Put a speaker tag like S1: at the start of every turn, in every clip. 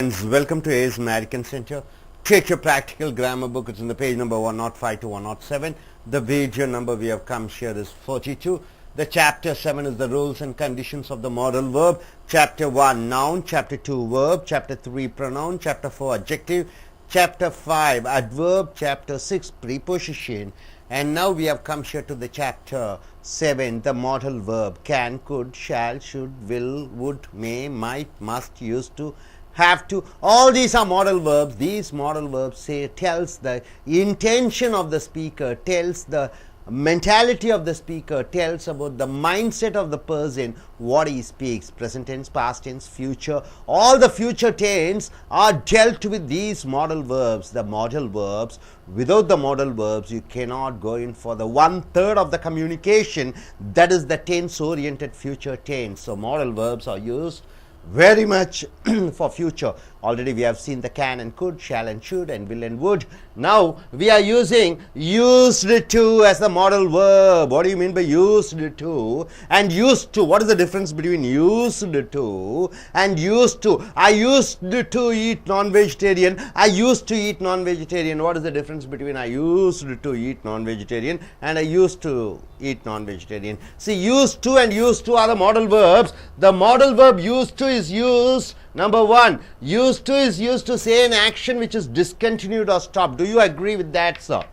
S1: Friends, welcome to AS American Center. Take your practical grammar book. It's in the page number 105 to 107. The video number we have come here is 42. The chapter 7 is the rules and conditions of the modal verb. Chapter 1 noun, chapter 2 verb, chapter 3 pronoun, chapter 4 adjective, chapter 5 adverb, chapter 6 preposition. And now we have come here to the chapter 7, the modal verb. Can, could, shall, should, will, would, may, might, must, used to, have to. All these are modal verbs. These modal verbs tells the intention of the speaker, tells the mentality of the speaker, tells about the mindset of the person, what he speaks. Present tense, past tense, future. All the future tense are dealt with these modal verbs. The modal verbs, without the modal verbs, you cannot go in for the 1/3 of the communication. That is the tense oriented future tense. So modal verbs are used very much for future. Already we have seen the can and could, shall and should, and will and would. Now we are using used to as the modal verb. What do you mean by used to and used to? What is the difference between used to and used to? I used to eat non-vegetarian. I used to eat non-vegetarian. What is the difference between I used to eat non-vegetarian and I used to eat non-vegetarian? See, used to and used to are the modal verbs. The modal verb used to is used. Number 1, used to is used to say an action which is discontinued or stopped. Do you agree with that, sir?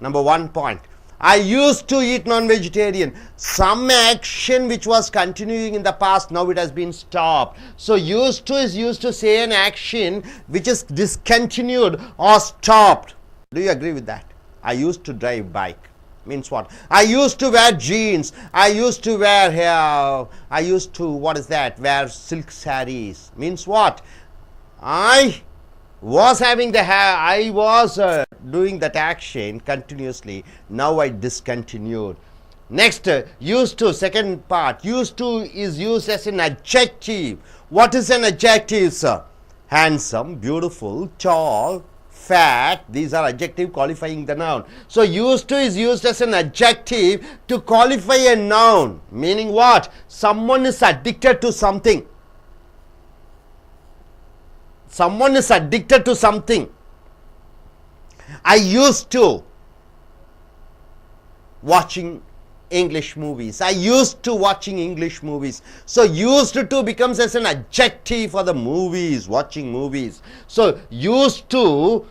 S1: Number 1 point. I used to eat non-vegetarian. Some action which was continuing in the past, now it has been stopped. So used to is used to say an action which is discontinued or stopped. Do you agree with that? I used to drive bike. Means what? I used to wear jeans. I used to wear hair. I used to, what is that? Wear silk sarees. Means what? I was having the hair. I was doing that action continuously. Now I discontinued. Next, used to, second part. Used to is used as an adjective. What is an adjective, sir? Handsome, beautiful, tall, fat. These are adjective qualifying the noun. So used to is used as an adjective to qualify a noun. Meaning what? Someone is addicted to something. Someone is addicted to something. I used to watching English movies. I used to watching English movies. So used to becomes as an adjective for the movies, watching movies. So used to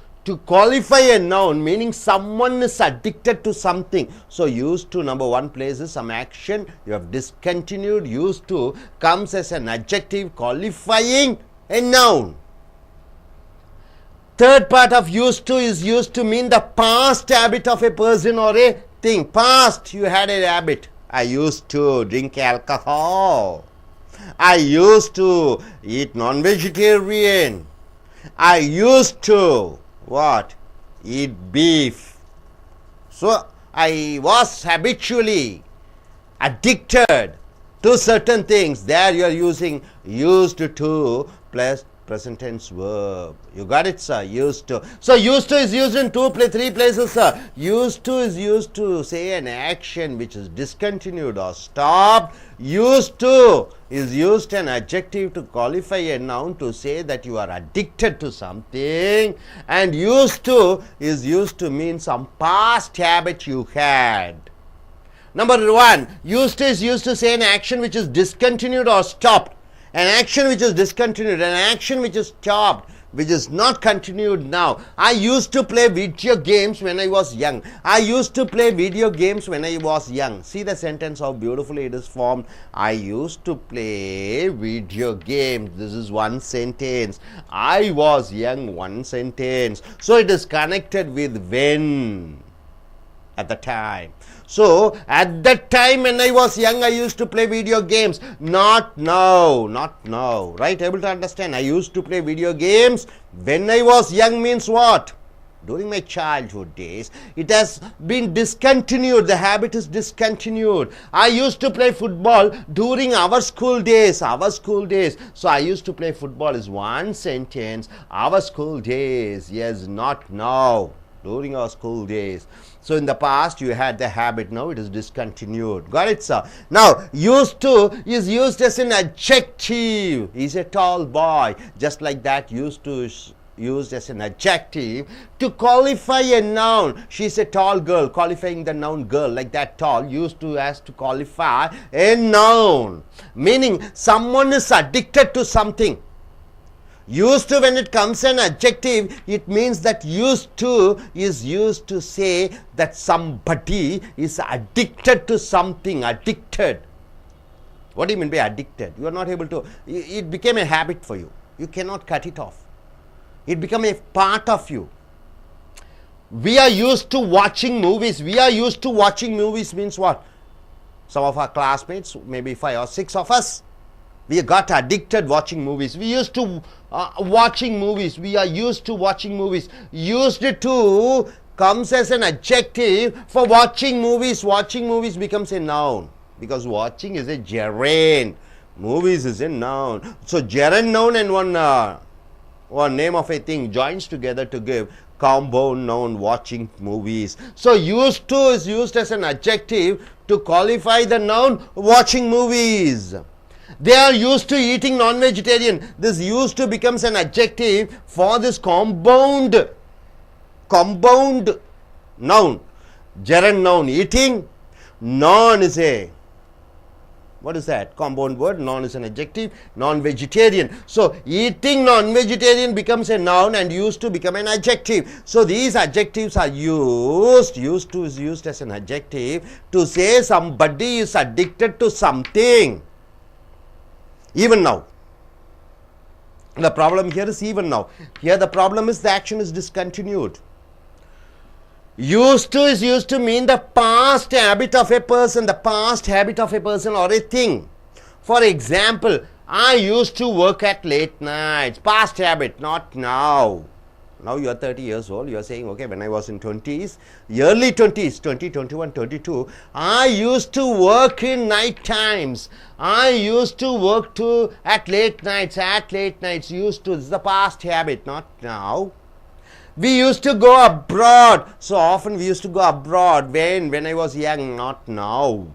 S1: qualify a noun, meaning someone is addicted to something. So used to, number 1 places some action you have discontinued. Used to comes as an adjective qualifying a noun. Third part of used to is used to mean the past habit of a person or a thing. Past, you had a habit. I used to drink alcohol. I used to eat non-vegetarian. I used to what? Eat beef. So I was habitually addicted to certain things. There you are using used to plus present tense verb. You got it, sir? Used to. So used to is used in 3 places, sir. Used to is used to say an action which is discontinued or stopped. Used to is used an adjective to qualify a noun to say that you are addicted to something. And used to is used to mean some past habit you had. Number 1, used to is used to say an action which is discontinued or stopped. An action which is discontinued, an action which is stopped, which is not continued now. I used to play video games when I was young. I used to play video games when I was young. See the sentence, how beautifully it is formed. I used to play video games. This is one sentence. I was young, one sentence. So it is connected with when. At the time. So at that time when I was young, I used to play video games. Not now. Not now. Right? Able to understand? I used to play video games when I was young means what? During my childhood days. It has been discontinued. The habit is discontinued. I used to play football during our school days. Our school days. So I used to play football is one sentence. Our school days. Yes, not now. during our school days. So in the past you had the habit, now it is discontinued. Got it, sir? Now used to is used as an adjective. He's a tall boy. Just like that, used to is used as an adjective to qualify a noun. She's a tall girl, qualifying the noun girl, like that, tall, used to as to qualify a noun, meaning someone is addicted to something. Used to, when it comes an adjective, it means that used to is used to say that somebody is addicted to something. Addicted. What do you mean by addicted? You are not able to, it became a habit for you. You cannot cut it off. It became a part of you. We are used to watching movies. We are used to watching movies means what? Some of our classmates, maybe 5 or 6 of us, we got addicted watching movies. We used to watching movies. We are used to watching movies. Used to comes as an adjective for watching movies. Watching movies becomes a noun because watching is a gerund. Movies is a noun. So gerund, noun and one name of a thing joins together to give compound noun, watching movies. So used to is used as an adjective to qualify the noun watching movies. They are used to eating non-vegetarian. This used to becomes an adjective for this compound noun. Gerund noun, eating. Non is a, what is that? Compound word. Non is an adjective. Non-vegetarian. So eating non-vegetarian becomes a noun and used to become an adjective. So these adjectives are used. Used to is used as an adjective to say somebody is addicted to something. Even now. The problem here is even now. Here the problem is the action is discontinued. Used to is used to mean the past habit of a person, the past habit of a person or a thing. For example, I used to work at late nights. Past habit, not now. Now you are 30 years old, you are saying, okay, when I was in 20s, early 20s, 20, 21, 22, I used to work in night times. I used to work at late nights, used to. This is the past habit, not now. We used to go abroad. So often we used to go abroad when I was young, not now.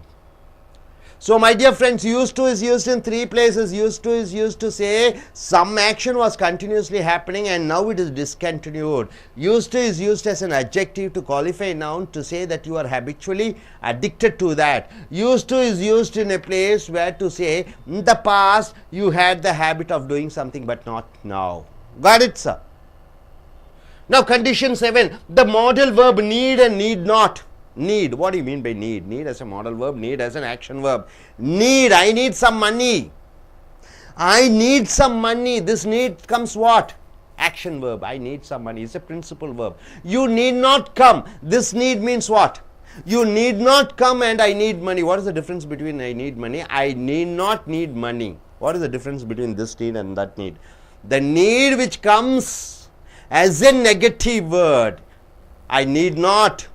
S1: So my dear friends, used to is used in 3 places. Used to is used to say some action was continuously happening and now it is discontinued. Used to is used as an adjective to qualify a noun to say that you are habitually addicted to that. Used to is used in a place where to say in the past you had the habit of doing something but not now. Got it, sir? Now condition 7, the modal verb need and need not. Need, what do you mean by need? Need as a modal verb, need as an action verb. Need, I need some money. I need some money. This need comes what? Action verb. I need some money. It's a principal verb. You need not come. This need means what? You need not come and I need money. What is the difference between I need money? I need not need money. What is the difference between this need and that need? The need which comes as a negative word. I need not.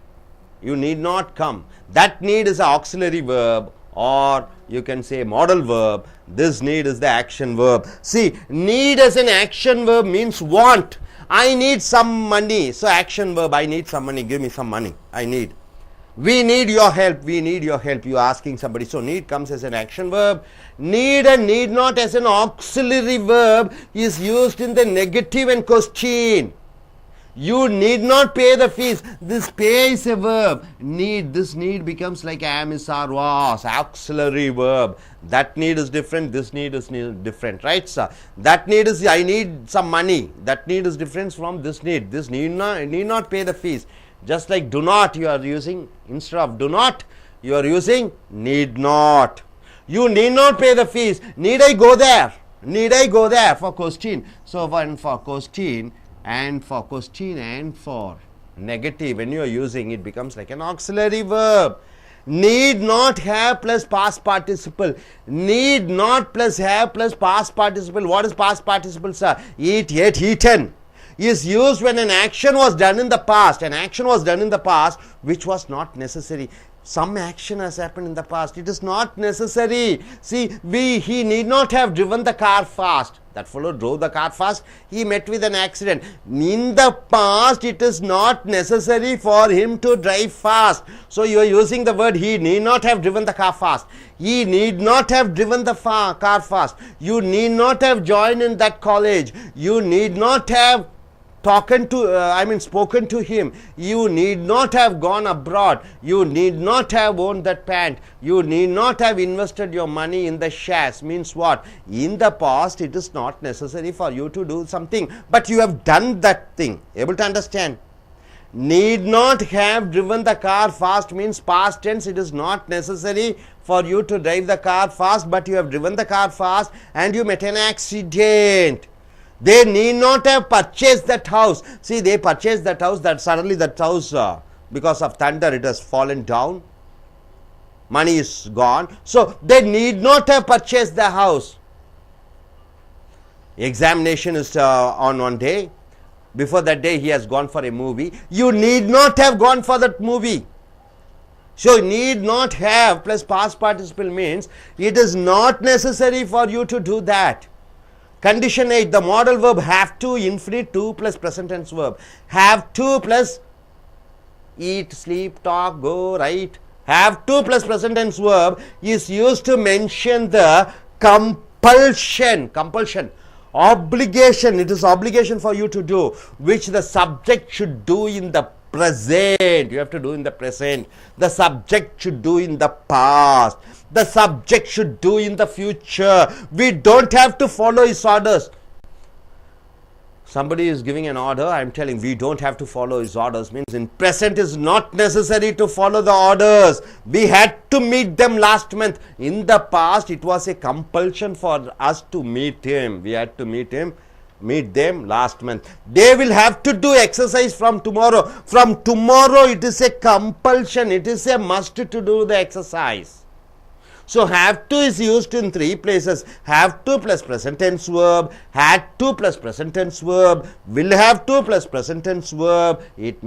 S1: You need not come. That need is an auxiliary verb or you can say modal verb. This need is the action verb. See, need as an action verb means want. I need some money. So action verb, I need some money. Give me some money. I need. We need your help. We need your help. You are asking somebody. So need comes as an action verb. Need and need not as an auxiliary verb is used in the negative and question. You need not pay the fees. This pay is a verb. Need, this need becomes like am, is, are, was, auxiliary verb. That need is different. This need is different, right, sir? That need is I need some money. That need is different from this need. This need not pay the fees. Just like do not, you are using, instead of do not, you are using need not. You need not pay the fees. Need I go there? Need I go there for question? So one for question. And for question and for negative, when you are using it becomes like an auxiliary verb. Need not have plus past participle. Need not plus have plus past participle. What is past participle, sir? Eat, ate, eaten. Is used when an action was done in the past. An action was done in the past which was not necessary. some action has happened in the past. It is not necessary. See, he need not have driven the car fast. That fellow drove the car fast. He met with an accident. In the past, it is not necessary for him to drive fast. So you are using the word he need not have driven the car fast. He need not have driven the car fast. You need not have joined in that college. You need not have spoken to him. You need not have gone abroad. You need not have owned that pant. You need not have invested your money in the shares. Means what? In the past, it is not necessary for you to do something, but you have done that thing. Able to understand? Need not have driven the car fast means past tense. It is not necessary for you to drive the car fast, but you have driven the car fast and you met an accident. They need not have purchased that house. See, they purchased that house, that suddenly that house, because of thunder, it has fallen down. Money is gone. So, they need not have purchased the house. Examination is on one day. Before that day, he has gone for a movie. You need not have gone for that movie. So, need not have plus past participle means it is not necessary for you to do that. Condition 8, the modal verb have to, infinite 2 plus present tense verb. Have to plus eat, sleep, talk, go, write. Have to plus present tense verb is used to mention the compulsion, obligation. It is obligation for you to do, which the subject should do in the present. You have to do in the present. The subject should do in the past. The subject should do in the future. We don't have to follow his orders. Somebody is giving an order, I am telling we don't have to follow his orders. Means in present is not necessary to follow the orders. We had to meet them last month. In the past, it was a compulsion for us to meet him. We had to meet them last month. They will have to do exercise from tomorrow. From tomorrow, it is a compulsion. It is a must to do the exercise. So, have to is used in 3 places. Have to plus present tense verb, had to plus present tense verb, will have to plus present tense verb. It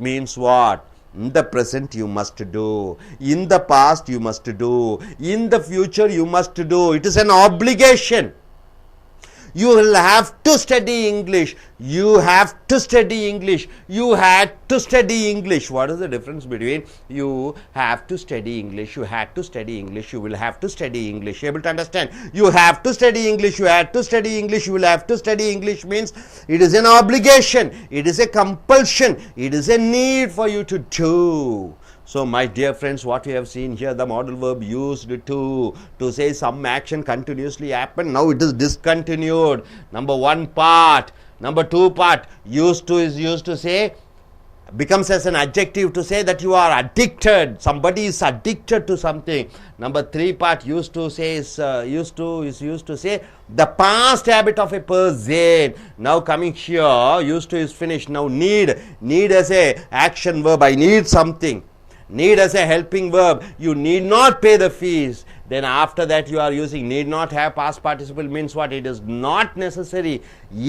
S1: means what? In the present you must do. In the past you must do. In the future you must do. It is an obligation. You will have to study English. You have to study English. You had to study English. What is the difference between you have to study English, you had to study English, you will have to study English? Able to understand? You have to study English, you had to study English, you will have to study English means it is an obligation, it is a compulsion, it is a need for you to do. So, my dear friends, what we have seen here, the modal verb used to say some action continuously happened. Now it is discontinued. Number 1 part. Number 2 part, used to is used to say, becomes as an adjective to say that you are addicted. Somebody is addicted to something. Number 3 part, used to say is used to say the past habit of a person. Now coming here, used to is finished. Now need as a action verb. I need something. Need as a helping verb. You need not pay the fees. Then after that you are using need not have past participle means what? It is not necessary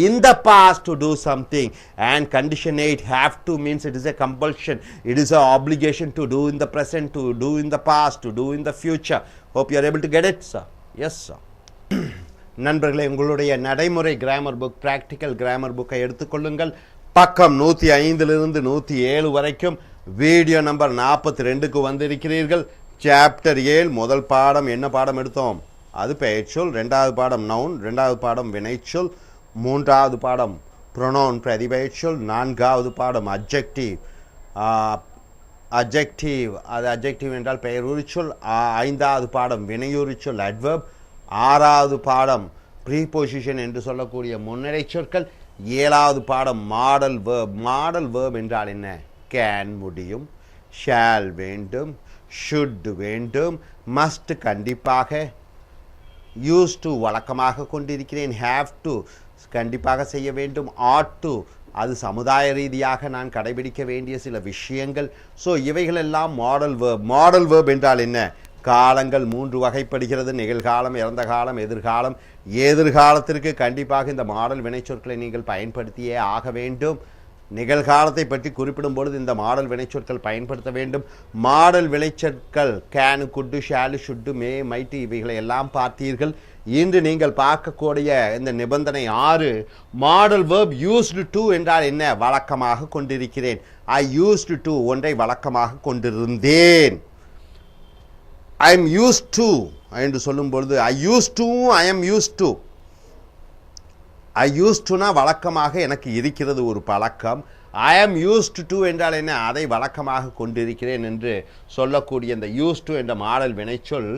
S1: in the past to do something. And condition 8 have to means it is a compulsion. It is an obligation to do in the present, to do in the past, to do in the future. Hope you are able to get it, sir. Yes, sir. நண்பர்களே, உங்களுடைய நடைமுறை grammar book, practical grammar புக்கை எடுத்துக்கொள்ளுங்கள். பக்கம் 105 இருந்து 107 வரைக்கும் video number 42க்கு வந்திருக்கிறீர்கள். Chapter 7 முதல் பாடம் என்ன பாடம் எடுத்தோம்? அது பெயர்ச்சொல். 2வது பாடம் நவுன், 2வது பாடம் வினைச்சொல், 3வது பாடம் ப்ரொனவுன் பிரதிபெயர்ச்சொல், 4வது பாடம் அட்ஜெக்டிவ். அது அட்ஜெக்டிவ் என்றால் பெயர் உரிச்சொல். 5வது பாடம் வினையுரிச்சொல் அட்வர்ப். 6வது பாடம் ப்ரீபொசிஷன் என்று சொல்லக்கூடிய முன்னிலை சொற்கள். 7வது பாடம் மாடல் வேர்ப். மாடல் வேர்ப் என்றால் என்ன? கேன் முடியும், ஷால் வேண்டும், ஷுட் வேண்டும், மஸ்ட் கண்டிப்பாக, யூஸ் டு வழக்கமாக கொண்டிருக்கிறேன், ஹேவ் டு கண்டிப்பாக செய்ய வேண்டும், ஆட் டு அது சமுதாய ரீதியாக நான் கடைபிடிக்க வேண்டிய சில விஷயங்கள். ஸோ இவைகளெல்லாம் மாடல் வேர்ப். மாடல் வேர்ப் என்றால் என்ன? காலங்கள் 3 வகைப்படுகிறது. நிகழ்காலம், இறந்த காலம், எதிர்காலம். எதிர்காலத்திற்கு கண்டிப்பாக இந்த மாடல் வினைச்சொற்களை நீங்கள் பயன்படுத்தியே ஆக வேண்டும். நிகழ்காலத்தை பற்றி குறிப்பிடும் பொழுது இந்த மாடல் வினைச்சொற்கள் பயன்படுத்த வேண்டும். மாடல் வினைச்சொற்கள் கேன், குட்டு, ஷாலு, ஷுட்டு, மே, மைட்டு இவைகளை எல்லாம் பார்த்தீர்கள். இன்று நீங்கள் பார்க்கக்கூடிய இந்த நிபந்தனை 6 மாடல் வேர்ப் யூஸ்டு டு என்றால் என்ன? வழக்கமாக கொண்டிருக்கிறேன். ஐ யூஸ்டு டு ஒன்றை வழக்கமாக கொண்டிருந்தேன். ஐ எம் யூஸ்ட் டு என்று சொல்லும் பொழுது I use to, I am use to. I use டுனா வழக்கமாக எனக்கு இருக்கிறது ஒரு பழக்கம். ஐ ஆம் யூஸ்டு டு என்றால் என்ன? அதை வழக்கமாக கொண்டிருக்கிறேன் என்று சொல்லக்கூடிய இந்த யூஸ் டு என்ற மாடல் வினைச்சொல்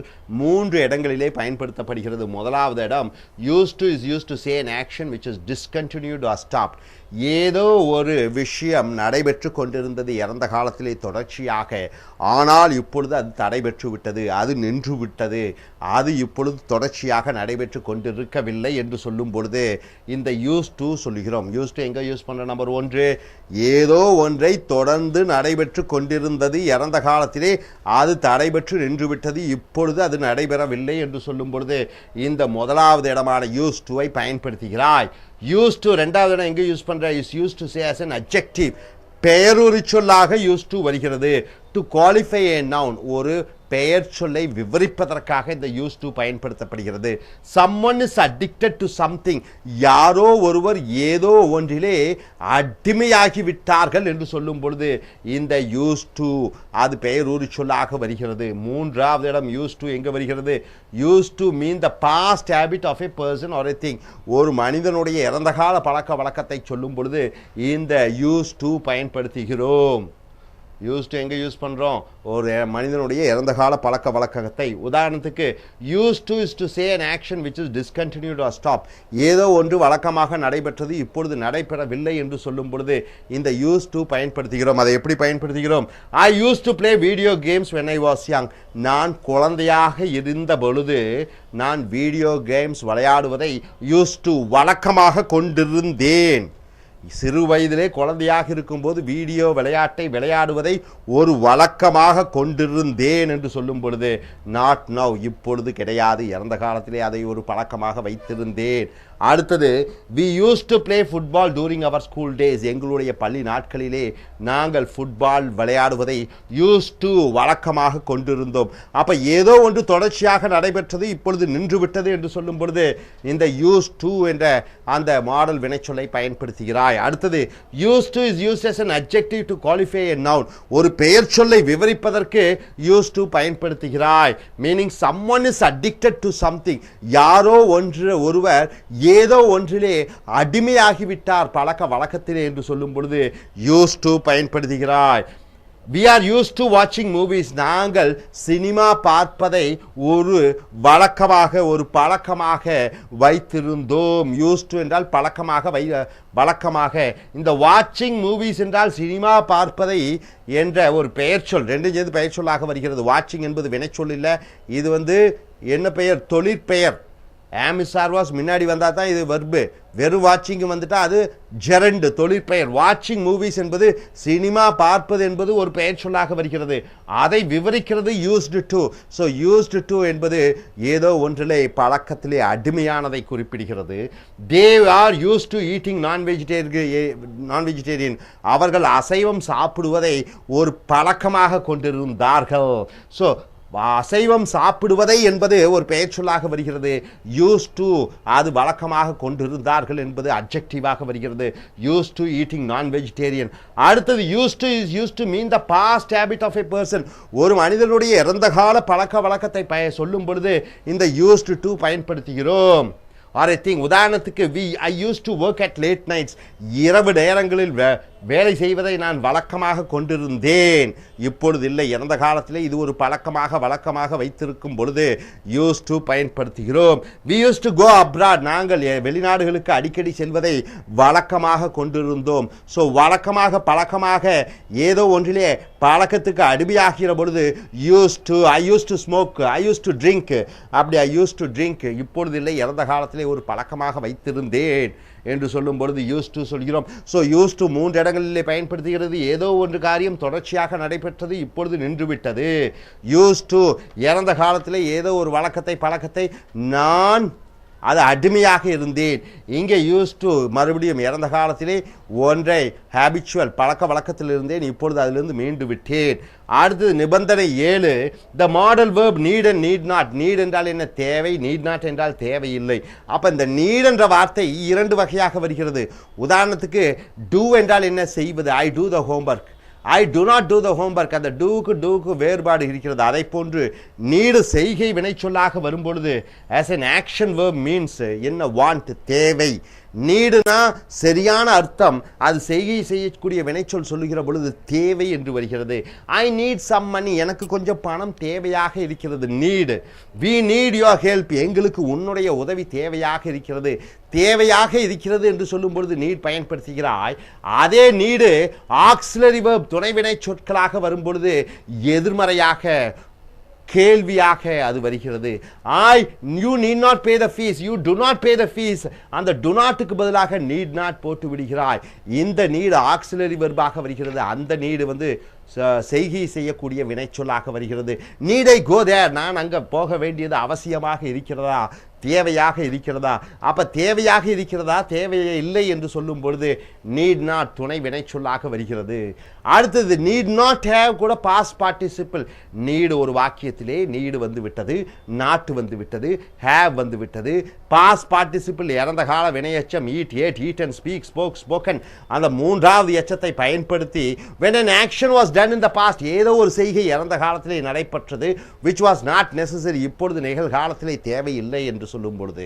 S1: 3 இடங்களிலே பயன்படுத்தப்படுகிறது. முதலாவது இடம், use to is use to say an action which is discontinued or stopped. ஏதோ ஒரு விஷயம் நடைபெற்று கொண்டிருந்தது இறந்த காலத்திலே தொடர்ச்சியாக, ஆனால் இப்பொழுது அது தடைபெற்று விட்டது, அது நின்று விட்டது, அது இப்பொழுது தொடர்ச்சியாக நடைபெற்று கொண்டிருக்கவில்லை என்று சொல்லும் பொழுது இந்த யூஸ் டு சொல்கிறோம். யூஸ் டு எங்கே யூஸ் பண்ணுற? நம்பர் 1, ஏதோ ஒன்றை தொடர்ந்து நடைபெற்று கொண்டிருந்தது இறந்த காலத்திலே, அது தடைபெற்று நின்று விட்டது, இப்பொழுது அது நடைபெறவில்லை என்று சொல்லும் பொழுது இந்த முதலாவது இடமான யூஸ் டுவை பயன்படுத்துகிறாய். யூஸ் டு ரெண்டாவது இடம் எங்கே யூஸ் பண்ற? Is use to say as an adjective. பெயருரி சொல்லாக யூஸ் டு வருகிறது. டு குவாலிஃபை a noun, ஒரு பெயர் சொல்லை விவரிப்பதற்காக இந்த யூஸ் டு பயன்படுத்தப்படுகிறது. someone is addicted to something, யாரோ ஒருவர் ஏதோ ஒன்றிலே அடிமையாகி விட்டார்கள் என்று சொல்லும் பொழுது இந்த யூஸ் டு அது பெயரூரி சொல்லாக வருகிறது. மூன்றாவது இடம் யூஸ் டு எங்கே வருகிறது? Use to mean the past habit of a person or a thing. ஒரு மனிதனுடைய இறந்த கால பழக்க வழக்கத்தை சொல்லும் பொழுது இந்த யூஸ் டு பயன்படுத்துகிறோம். யூஸ் டு எங்கே யூஸ் பண்ணுறோம்? ஒரு மனிதனுடைய இறந்த கால பழக்க வழக்கத்தை. உதாரணத்துக்கு use to is to say an action which is discontinued or stopped. ஏதோ ஒன்று வழக்கமாக நடைபெற்றது இப்பொழுது நடைபெறவில்லை என்று சொல்லும் பொழுது இந்த யூஸ் டு பயன்படுத்துகிறோம். அதை எப்படி பயன்படுத்துகிறோம்? I use to play video games when I was young. நான் குழந்தையாக இருந்த பொழுது நான் வீடியோ கேம்ஸ் விளையாடுவதை யூஸ் டு வழக்கமாக கொண்டிருந்தேன். சிறு வயதிலே குழந்தையாக இருக்கும்போது வீடியோ விளையாட்டை விளையாடுவதை ஒரு வழக்கமாக கொண்டிருந்தேன் என்று சொல்லும் பொழுது நாட் நவ், இப்பொழுது கிடையாது, இறந்த காலத்திலே அதை ஒரு பழக்கமாக வைத்திருந்தேன். அடுத்தது, we use to play football during our school days. எங்களுடைய பள்ளி நாட்களிலே நாங்கள் ஃபுட்பால் விளையாடுவதை யூஸ் டு வழக்கமாக கொண்டிருந்தோம். அப்போ ஏதோ ஒன்று தொடர்ச்சியாக நடைபெற்றது இப்பொழுது நின்று விட்டது என்று சொல்லும் பொழுது இந்த யூஸ் டு என்ற அந்த மாடல் வினைச்சொல்லை பயன்படுத்துகிறாய். அடுத்தது, use to is used as an adjective to qualify a noun. ஒரு பெயர் சொல்லை விவரிப்பதற்கு யூஸ் டு பயன்படுத்துகிறாய். Meaning someone is addicted to something. யாரோ ஒருவர் ஏதோ ஒன்றிலே அடிமையாகிவிட்டார் பழக்க வழக்கத்திலே என்று சொல்லும் பொழுது யூஸ் டு பயன்படுத்துகிறாய். we are used to watching movies. நாங்கள் சினிமா பார்ப்பதை ஒரு வழக்கமாக ஒரு பழக்கமாக வைத்திருந்தோம். யூஸ் டு என்றால் வழக்கமாக. இந்த வாட்சிங் மூவிஸ் என்றால் சினிமா பார்ப்பதை என்ற ஒரு பெயர் சொல், ரெண்டும் சேர்ந்து பெயர் சொல்லாக வருகிறது. வாட்சிங் என்பது வினைச்சொல் இல்லை, இது என்ன பெயர்? தொழிற்பெயர். ஆமிசார்வாஸ் முன்னாடி வந்தால் தான் இது வர்பு. வெறும் வாட்சிங் வந்துட்டா அது ஜெரண்டு, தொழிற்பெயர். வாட்சிங் மூவிஸ் என்பது சினிமா பார்ப்பது என்பது ஒரு பெயர் சொல்லாக வருகிறது. அதை விவரிக்கிறது used to. So used to என்பது ஏதோ ஒன்றிலே பழக்கத்திலே அடிமையானதை குறிப்பிடுகிறது. They are use to eating நான் வெஜிடேரியன். அவர்கள் அசைவம் சாப்பிடுவதை ஒரு பழக்கமாக கொண்டிருந்தார்கள். ஸோ அசைவம் சாப்பிடுவதை என்பது ஒரு பெயர் சொல்லாக வருகிறது. யூஸ் டு அது வழக்கமாக கொண்டிருந்தார்கள் என்பது அட்ஜெக்டிவாக வருகிறது. யூஸ் டு ஈட்டிங் நான் வெஜிடேரியன். அடுத்தது, use to is use to mean the past habit of a person. ஒரு மனிதனுடைய இறந்த கால பழக்க வழக்கத்தை சொல்லும் பொழுது இந்த யூஸ்டு டு பயன்படுத்துகிறோம். ஆர் ஐ திங்க், உதாரணத்துக்கு I use to work at late nights. இரவு நேரங்களில் வேலை செய்வதை நான் வழக்கமாக கொண்டிருந்தேன், இப்பொழுது இல்லை. இறந்த காலத்திலே இது ஒரு வழக்கமாக வைத்திருக்கும் பொழுது யூஸ் டு பயன்படுத்துகிறோம். We use to go abroad. நாங்கள் வெளிநாடுகளுக்கு அடிக்கடி செல்வதை வழக்கமாக கொண்டிருந்தோம். ஸோ பழக்கமாக ஏதோ ஒன்றிலே பழக்கத்துக்கு அடிமையாகிற பொழுது I use to smoke, I use to drink. அப்படி ஐ யூஸ் டு ட்ரிங்க், இப்பொழுது இல்லை, இறந்த காலத்திலே ஒரு பழக்கமாக வைத்திருந்தேன் என்று சொல்லும் பொழுது யூஸ் டு சொல்கிறோம். ஸோ யூஸ் டு 3 இடங்களிலே பயன்படுத்துகிறது. ஏதோ ஒன்று காரியம் தொடர்ச்சியாக நடைபெற்றது இப்பொழுது நின்றுவிட்டது. யூஸ் டு இறந்த காலத்திலே ஏதோ ஒரு பழக்கத்தை நான் அது அடிமையாக இருந்தேன். இங்கே யூஸ் டு மறுபடியும் இறந்த காலத்திலே ஒன்றை ஹேபிச்சுவல் பழக்க வழக்கத்தில் இருந்தேன், இப்பொழுது அதிலிருந்து மீண்டு விட்டேன். அடுத்தது நிபந்தனை 7, the modal verb need and need not. Need என்றால் என்ன? தேவை. நீட் நாட் என்றால் தேவையில்லை. அப்போ இந்த நீட் என்ற வார்த்தை 2 வகையாக வருகிறது. உதாரணத்துக்கு டூ என்றால் என்ன? செய்வது. I do the homework. I do not do the homework. அந்த டூக்கு வேறுபாடு இருக்கிறது. அதை போன்று நீடு செய்கை வினைச்சொல்லாக வரும்பொழுது as an action verb means என்ன? வாண்ட், தேவை. நீடுனா சரியான அர்த்தம், அது செய்கை செய்யக்கூடிய வினைச்சொல் சொல்லுகிற பொழுது தேவை என்று வருகிறது. I need some money. எனக்கு கொஞ்சம் பணம் தேவையாக இருக்கிறது. Need. We need your help. எங்களுக்கு உன்னுடைய உதவி தேவையாக இருக்கிறது. தேவையாக இருக்கிறது என்று சொல்லும் பொழுது நீட் பயன்படுத்துகிறாய். அதே நீடு ஆக்சிலரி வெர்ப் துணைவினை சொற்களாக வரும்பொழுது எதிர்மறையாக கேள்வியாக அது வருகிறது. You need not pay the fees. You to not pay the fees. அந்த டு நாட்டுக்கு பதிலாக நீட் நாட் போட்டு விடுகிறாய். இந்த நீடு ஆக்சிலரி வெர்பாக வருகிறது. அந்த நீடு செய்கை செய்யக்கூடிய வினைச்சொல்லாக வருகிறது. நீடை கோ தேர். நான் அங்கே போக வேண்டியது அவசியமாக இருக்கிறதா, தேவையாக இருக்கிறதா? அப்ப தேவையாக இருக்கிறதா, தேவையே இல்லை என்று சொல்லும் பொழுது நீட் நாட் துணை வினைச்சொல்லாக வருகிறது. அடுத்தது நீட் நாட் ஹேவ் கூட பாஸ்ட் பார்ட்டிசிபிள். நீடு ஒரு வாக்கியத்திலே நீடு வந்து விட்டது, நாட்டு வந்து விட்டது, ஹேவ் வந்து விட்டது. பாஸ்ட் பார்ட்டிசிபிள் இறந்த கால வினையச்சம் eat, ate, eat and speak, spoke, spoken. அந்த 3வது எச்சத்தை பயன்படுத்தி when an action was done in the past, ஏதோ ஒரு செய்கை இறந்த காலத்திலே நடைபெற்றது, which was not necessary, இப்பொழுது நிகழ்காலத்திலே தேவையில்லை என்று சொல்லும் பொழுது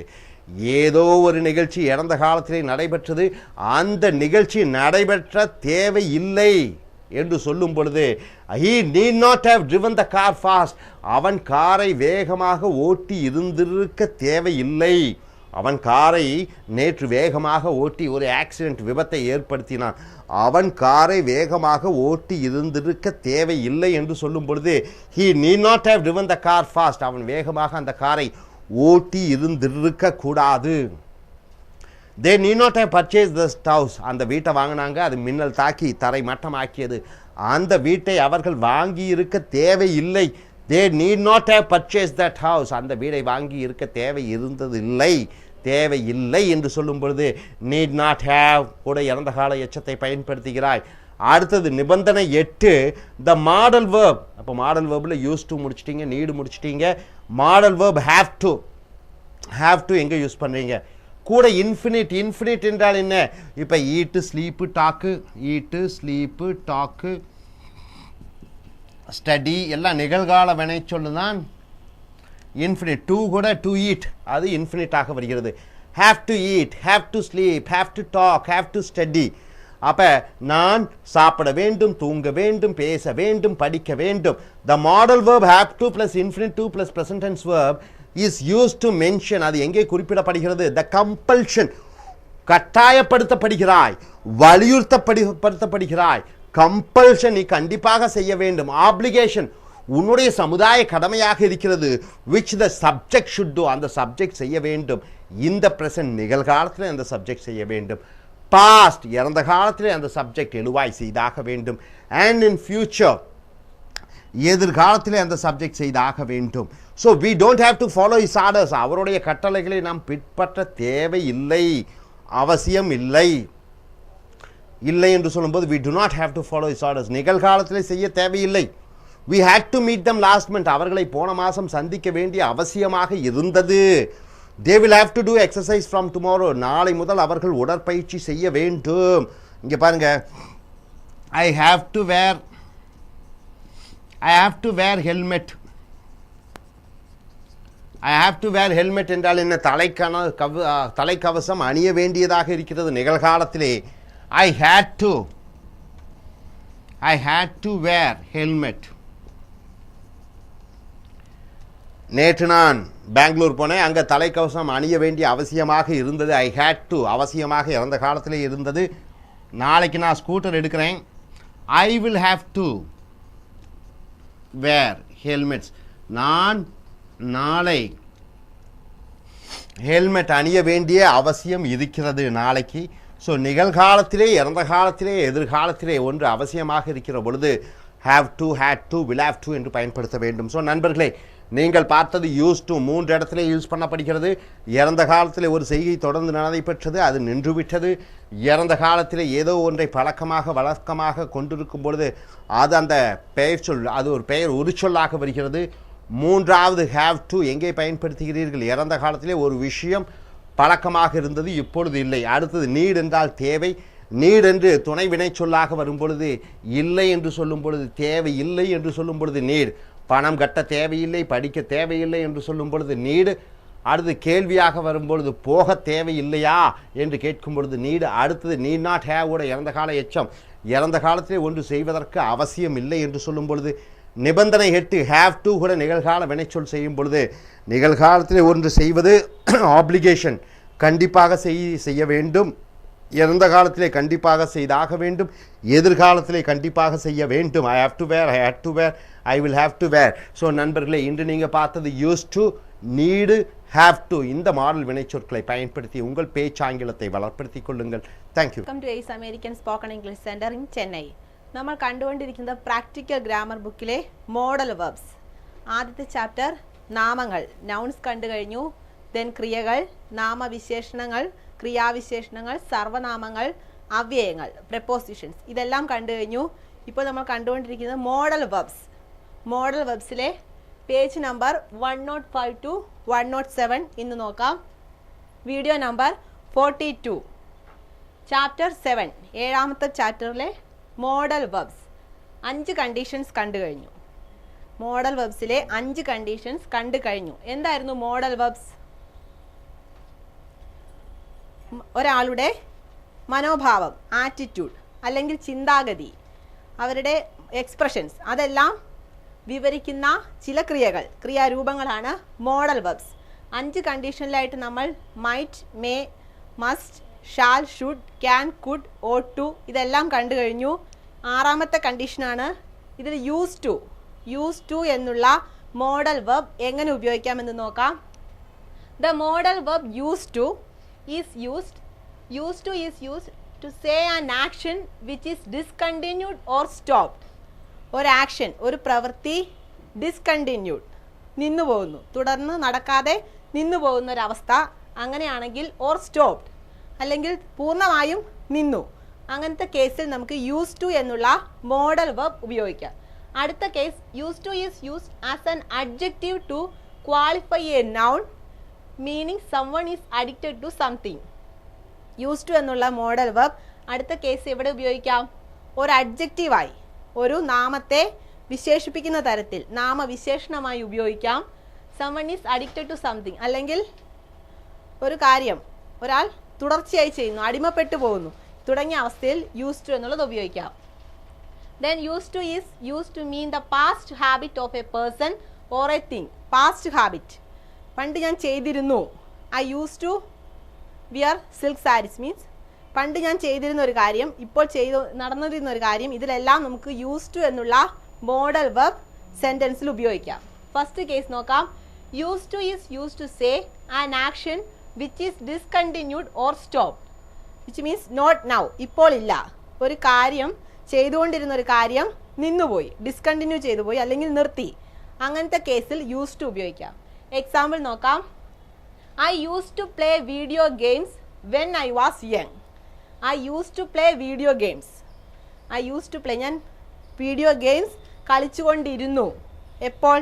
S1: ஏதோ ஒரு நிகழ்ச்சி இறந்த காலத்திலே நடைபெற்றது, அந்த நிகழ்ச்சி நடைபெற்ற தேவை இல்லை என்று சொல்லும் பொழுது he need not have driven the car fast. அவன் காரை வேகமாக ஓட்டி இருந்திருக்க தேவையில்லை. அவன் காரை நேற்று வேகமாக ஓட்டி ஒரு ஆக்சிடென்ட் விபத்தை ஏற்படுத்தினான். அவன் காரை வேகமாக ஓட்டி இருந்திருக்க தேவையில்லை என்று சொல்லும் பொழுது he need not have driven the car fast. அவன் வேகமாக அந்த காரை ஓட்டி இருந்திருக்க கூடாது. they need not have purchased the house. அந்த வீட்டை வாங்கினாங்க, அது மின்னல் தாக்கி தரை மட்டமாக்கியது. அந்த வீட்டை அவர்கள் வாங்கி இருக்க தேவையில்லை. they need not have purchased that house. அந்த வீடை வாங்கி இருக்க தேவையில்லை என்று சொல்லும் பொழுது need not have கூட இறந்த கால எச்சத்தை பயன்படுத்துகிறாய். அடுத்தது நிபந்தனை 8, த மாடல் வேர்ப். அப்போ மாடல் வேர்பில் யூஸ் டு முடிச்சிட்டீங்க, நீடு முடிச்சிட்டீங்க. மாடல் வேர்ப் ஹேவ் டு எங்கே யூஸ் பண்ணுறீங்க? கூட இன்ஃபினிட் என்றால் என்ன? இப்போ ஈட்டு, ஸ்லீப்பு, டாக்கு, ஸ்டடி எல்லாம் நிகழ்கால வினை சொல்லுதான் இன்ஃபினிட். டூ கூட டு ஈட், அது இன்ஃபினிட்டாக வருகிறது. Have to eat, have to sleep, have to talk, have to study. அப்போ நான் சாப்பிட வேண்டும், தூங்க வேண்டும், பேச வேண்டும், படிக்க வேண்டும். The modal verb have to plus infinitive to plus present tense verb is use to mention. அது எங்கே குறிப்பிடப்படுகிறது? த கம்பல்ஷன். கட்டாயப்படுத்தப்படுகிறாய், வலியுறுத்தப்படுகிறாய். கம்பல்ஷன், நீ கண்டிப்பாக செய்ய வேண்டும். ஆப்ளிகேஷன், உன்னுடைய சமுதாய கடமையாக இருக்கிறது. which the subject should do. அந்த சப்ஜெக்ட் செய்ய வேண்டும். இந்த பிரசன்ட் நிகழ்காலத்தில் அந்த சப்ஜெக்ட் செய்ய வேண்டும். பாஸ்ட் இறந்த காலத்தில் அந்த சப்ஜெக்ட் எழுவாய் செய்தாக வேண்டும். and in future எதிர்காலத்தில் அந்த சப்ஜெக்ட் செய்தாக வேண்டும். so we don't have to follow his orders. அவருடைய கட்டளைகளை நாம் பின்பற்ற தேவையில்லை, அவசியம் இல்லை என்று சொல்லும்போது we do not have to follow his orders. நிகழ்காலத்தில் செய்ய தேவையில்லை. we had to meet them last month. அவர்களை போன மாதம் சந்திக்க வேண்டிய அவசியமாக இருந்தது. they will have to do exercise from tomorrow. நாளை முதல் அவர்கள் உடற்பயிற்சி செய்ய வேண்டும். இங்கே பாருங்க, I have to wear helmet என்றால் என்ன? தலைக்கவசம் அணிய வேண்டியதாக இருக்கிறது நிகழ்காலத்திலே. I had to wear helmet. நேற்று நான் பெங்களூர் போனேன், அங்கே தலைக்கவசம் அணிய வேண்டிய அவசியமாக இருந்தது. ஐ ஹேட் டு அவசியமாக இறந்த காலத்திலே இருந்தது. நாளைக்கு நான் ஸ்கூட்டர் எடுக்கிறேன். I will have to wear helmets. நான் நாளை ஹெல்மெட் அணிய வேண்டிய அவசியம் இருக்கிறது நாளைக்கு. ஸோ நிகழ்காலத்திலே, இறந்த காலத்திலே, எதிர்காலத்திலே ஒன்று அவசியமாக இருக்கிற பொழுது have to, had to, will have to என்று பயன்படுத்த வேண்டும். ஸோ நண்பர்களே, நீங்கள் பார்த்தது யூஸ் டு 3 இடத்துல யூஸ் பண்ணப்படுகிறது. இறந்த காலத்தில் ஒரு செய்கை தொடர்ந்து நடைபெற்றது, அது நின்றுவிட்டது. இறந்த காலத்தில் ஏதோ ஒன்றை வழக்கமாக கொண்டிருக்கும் பொழுது அது அந்த பெயர் சொல், அது ஒரு பெயர் உரிச்சொல்லாக வருகிறது. மூன்றாவது ஹேவ் டு எங்கே பயன்படுத்துகிறீர்கள்? இறந்த காலத்திலே ஒரு விஷயம் பழக்கமாக இருந்தது, இப்பொழுது இல்லை. அடுத்தது நீட் என்றால் தேவை. நீட் என்று துணை வினை சொல்லாக வரும் பொழுது இல்லை என்று சொல்லும் பொழுது தேவை, இல்லை என்று சொல்லும் பொழுது நீட். பணம் கட்ட தேவையில்லை, படிக்க தேவையில்லை என்று சொல்லும் பொழுது நீடு. அடுத்து கேள்வியாக வரும்பொழுது போக தேவையில்லையா என்று கேட்கும் பொழுது நீடு. அடுத்தது நீட் நாட் ஹேவ் கூட இறந்த கால எச்சம், இறந்த காலத்திலே ஒன்று செய்வதற்கு அவசியம் இல்லை என்று சொல்லும் பொழுது நிபந்தனை 8 ஹேவ் டு கூட நிகழ்கால வினைச்சொல் செய்யும் பொழுது நிகழ்காலத்திலே ஒன்று செய்வது ஆப்ளிகேஷன், கண்டிப்பாக செய்ய வேண்டும். இறந்த காலத்திலே கண்டிப்பாக செய்தாக வேண்டும், எதிர்காலத்திலே கண்டிப்பாக செய்ய வேண்டும். I have to wear, I had to wear, I will have to wear. So நண்பர்களே, இன்று நீங்கள் பார்த்தது use to, need, have to, இந்த மாடல் வினைச்சொற்களை பயன்படுத்தி உங்கள் பேச்சாங்கிலத்தை வளர்ப்படுத்திக் கொள்ளுங்கள். Thank you.
S2: Welcome to Ace American spoken English centre in Chennai. നമ്മൾ കണ്ടുകൊണ്ടിരിക്കുന്ന പ്രാക്ടിക്കൽ ഗ്രാമർ ബുക്കിലെ മോഡൽ വെർബ്സ്. ആദ്യത്തെ ചാപ്റ്റർ നാമങ്ങൾ, നൗൺസ് കണ്ടു കഴിഞ്ഞു. ദെൻ ക്രിയകൾ, നാമവിശേഷണങ്ങൾ, ക്രിയാവിശേഷണങ്ങൾ, സർവനാമങ്ങൾ, അവ്യയങ്ങൾ, പ്രപ്പോസിഷൻസ്, ഇതെല്ലാം കണ്ടു കഴിഞ്ഞു. ഇപ്പോൾ നമ്മൾ കണ്ടുകൊണ്ടിരിക്കുന്നത് മോഡൽ വെർബ്സ്. മോഡൽ വെർബ്സിലെ പേജ് നമ്പർ 105 to 107 ഇന്ന് നോക്കാം. വീഡിയോ നമ്പർ 42, ചാപ്റ്റർ 7, ഏഴാമത്തെ ചാപ്റ്ററിലെ മോഡൽ വെർബ്സ്. 5 കണ്ടീഷൻസ് കണ്ടു കഴിഞ്ഞു. മോഡൽ വെർബ്സിലെ 5 കണ്ടീഷൻസ് കണ്ടു കഴിഞ്ഞു. എന്തായിരുന്നു മോഡൽ വെർബ്സ്? ഒരാളുടെ മനോഭാവം, ആറ്റിറ്റ്യൂഡ് അല്ലെങ്കിൽ ചിന്താഗതി, അവരുടെ എക്സ്പ്രഷൻസ്, അതെല്ലാം വിവരിക്കുന്ന ചില ക്രിയകൾ, ക്രിയാരൂപങ്ങളാണ് മോഡൽ വെർബ്സ്. 5 കണ്ടീഷനിലായിട്ട് നമ്മൾ might, may, must, shall, should, can, could, ought to ഇതെല്ലാം കണ്ടു കഴിഞ്ഞു. 6ാമത്തെ കണ്ടീഷനാണ് ഇതിൽ യൂസ് ടു എന്നുള്ള മോഡൽ വെർബ് എങ്ങനെ ഉപയോഗിക്കാമെന്ന് നോക്കാം. The model verb use to is used to say an action which is discontinued or stopped. ഒരു ആക്ഷൻ, ഒരു പ്രവൃത്തി ഡിസ്കണ്ടിന്യൂഡ്, നിന്നു പോകുന്നു, തുടർന്ന് നടക്കാതെ നിന്നു പോകുന്ന ഒരവസ്ഥ, അങ്ങനെയാണെങ്കിൽ ഓർ സ്റ്റോപ്ഡ് അല്ലെങ്കിൽ പൂർണ്ണമായും നിന്നു, അങ്ങനത്തെ കേസിൽ നമുക്ക് യൂസ് ടു എന്നുള്ള മോഡൽ വെർബ് ഉപയോഗിക്കാം. അടുത്ത case, use to is used as an adjective to qualify a noun meaning someone is addicted to something. Use to എന്നുള്ള മോഡൽ വെർബ് അടുത്ത കേസ് എവിടെ ഉപയോഗിക്കാം? ഒരു അഡ്ജക്റ്റീവായി, ഒരു നാമത്തെ വിശേഷിപ്പിക്കുന്ന തരത്തിൽ നാമവിശേഷണമായി ഉപയോഗിക്കാം. someone is addicted to something, അല്ലെങ്കിൽ ഒരു കാര്യം ഒരാൾ തുടർച്ചയായി ചെയ്യുന്നു, അടിമപ്പെട്ടു പോകുന്നു തുടങ്ങിയ അവസ്ഥയിൽ യൂസ് ടു എന്നുള്ളത് ഉപയോഗിക്കാം. then use to is used to mean the past habit of a person or a thing. past habit, പണ്ട് ഞാൻ ചെയ്തിരുന്നു. I use to wear silk saris means പണ്ട് ഞാൻ ചെയ്തിരുന്ന ഒരു കാര്യം, ഇപ്പോൾ നടന്നിരുന്ന ഒരു കാര്യം, ഇതിലെല്ലാം നമുക്ക് യൂസ് ടു എന്നുള്ള മോഡൽ വെർബ് സെൻറ്റൻസിൽ ഉപയോഗിക്കാം. ഫസ്റ്റ് കേസ് നോക്കാം. Use to is use to say an action which is discontinued or stop, which means not now, ഇപ്പോൾ ഇല്ല. ഒരു കാര്യം, ചെയ്തുകൊണ്ടിരുന്ന ഒരു കാര്യം നിന്നുപോയി, ഡിസ്കണ്ടിന്യൂ ചെയ്തു പോയി അല്ലെങ്കിൽ നിർത്തി, അങ്ങനത്തെ കേസിൽ യൂസ് ടു ഉപയോഗിക്കാം. എക്സാമ്പിൾ നോക്കാം. I use to play video games when I was young. I use to play video games. I use to play, ഞാൻ വീഡിയോ ഗെയിംസ് കളിച്ചുകൊണ്ടിരുന്നു. എപ്പോൾ?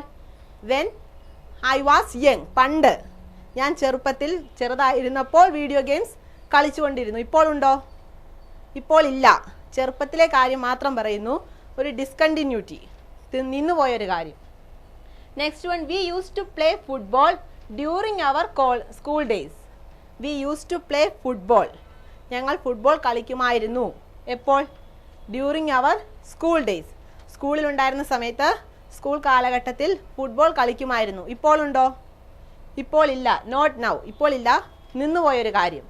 S2: വെൻ ഐ വാസ് യങ്, പണ്ട് ഞാൻ ചെറുപ്പത്തിൽ ചെറുതായിരുന്നപ്പോൾ വീഡിയോ ഗെയിംസ് കളിച്ചുകൊണ്ടിരുന്നു. ഇപ്പോൾ ഉണ്ടോ? ഇപ്പോൾ ഇല്ല. ചെറുപ്പത്തിലെ കാര്യം മാത്രം പറയുന്നു, ഒരു ഡിസ്കണ്ടിന്യൂറ്റി, നിന്നുപോയൊരു കാര്യം. Next one, we use to play football during our school days. We use to play football, ഞങ്ങൾ ഫുട്ബോൾ കളിക്കുമായിരുന്നു. എപ്പോൾ? ഡ്യൂറിങ് അവർ സ്കൂൾ ഡേയ്സ്, സ്കൂളിലുണ്ടായിരുന്ന സമയത്ത്, സ്കൂൾ കാലഘട്ടത്തിൽ ഫുട്ബോൾ കളിക്കുമായിരുന്നു. ഇപ്പോൾ ഉണ്ടോ? ഇപ്പോൾ ഇല്ല. നോട്ട് നൗ, ഇപ്പോൾ ഇല്ല, നിന്നുപോയൊരു കാര്യം.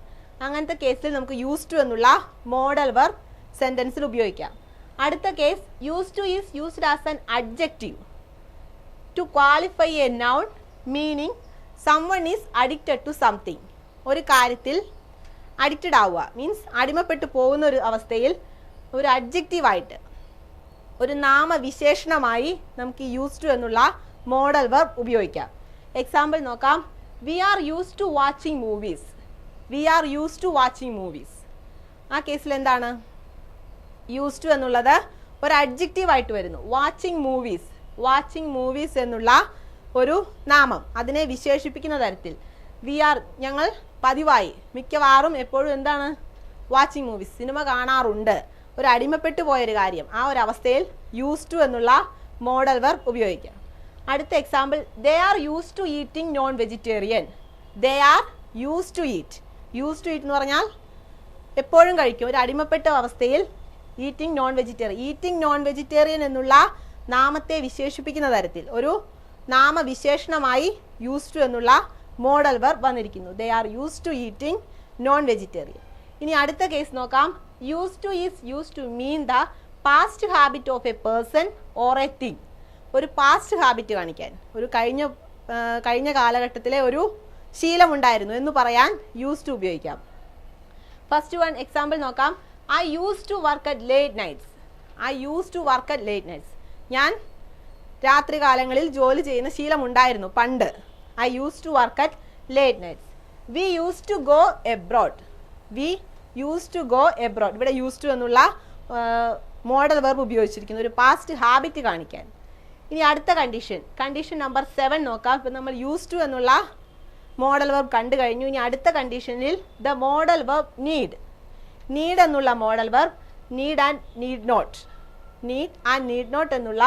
S2: അങ്ങനത്തെ കേസിൽ നമുക്ക് യൂസ് ടു എന്നുള്ള മോഡൽ വെർബ് സെൻറ്റൻസിൽ ഉപയോഗിക്കാം. അടുത്ത case, use to is used as an adjective to qualify a noun meaning someone is addicted to something. ഒരു കാര്യത്തിൽ അഡിക്റ്റഡ് ആവുക മീൻസ് അടിമപ്പെട്ടു പോകുന്ന ഒരു അവസ്ഥയിൽ ഒരു അഡ്ജക്റ്റീവായിട്ട്, ഒരു നാമവിശേഷണമായി നമുക്ക് യൂസ് ടു എന്നുള്ള മോഡൽ വെർബ് ഉപയോഗിക്കാം. എക്സാമ്പിൾ നോക്കാം. We are used to watching movies. We are used to watching movies. ആ കേസിൽ എന്താണ്? യൂസ് ടു എന്നുള്ളത് ഒരു അഡ്ജക്റ്റീവ് ആയിട്ട് വരുന്നു. വാച്ചിങ് മൂവീസ്, വാച്ചിങ് മൂവീസ് എന്നുള്ള ഒരു നാമം അതിനെ വിശേഷിപ്പിക്കുന്ന തരത്തിൽ വി ആർ, ഞങ്ങൾ പതിവായി മിക്കവാറും എപ്പോഴും എന്താണ്? വാച്ചിങ് മൂവീസ്, സിനിമ കാണാറുണ്ട്. ഒരു അടിമപ്പെട്ടു പോയൊരു കാര്യം, ആ ഒരു അവസ്ഥയിൽ യൂസ് ടു എന്നുള്ള മോഡൽ വെർബ് ഉപയോഗിക്കാം. അടുത്ത example, they are use to eating non vegetarian. They are use to eat. Use to eat എന്ന് പറഞ്ഞാൽ എപ്പോഴും കഴിക്കും, ഒരു അടിമപ്പെട്ട അവസ്ഥയിൽ eating non vegetarian. Eating non vegetarian എന്നുള്ള നാമത്തെ വിശേഷിപ്പിക്കുന്ന തരത്തിൽ ഒരു നാമവിശേഷണമായി യൂസ് ടു എന്നുള്ള മോഡൽ വെർബ് വന്നിരിക്കുന്നു. They are use to eating non vegetarian. ഇനി അടുത്ത കേസ് നോക്കാം. Use to is use to mean the past habit of a person or a thing. ഒരു പാസ്റ്റ് ഹാബിറ്റ് കാണിക്കാൻ, ഒരു കഴിഞ്ഞ കാലഘട്ടത്തിലെ ഒരു ശീലമുണ്ടായിരുന്നു എന്ന് പറയാൻ യൂസ് ടു ഉപയോഗിക്കാം. ഫസ്റ്റ് വൺ എക്സാമ്പിൾ നോക്കാം. I use to work at late nights. I use to work at late nights. ഞാൻ രാത്രി കാലങ്ങളിൽ ജോലി ചെയ്യുന്ന ശീലമുണ്ടായിരുന്നു പണ്ട്. I use to work at late nights. We use to go abroad. We use to go abroad. ഇവിടെ use to എന്നുള്ള modal verb ഉപയോഗിച്ചിരിക്കുന്നു ഒരു പാസ്റ്റ് ഹാബിറ്റ് കാണിക്കാൻ. ഇനി അടുത്ത കണ്ടീഷൻ നമ്പർ 7 നോക്കാം. ഇപ്പം നമ്മൾ യൂസ് ടു എന്നുള്ള മോഡൽ വെർബ് കണ്ടു കഴിഞ്ഞു. ഇനി അടുത്ത കണ്ടീഷനിൽ the model verb need. Need എന്നുള്ള modal verb need and need not. Need and need not എന്നുള്ള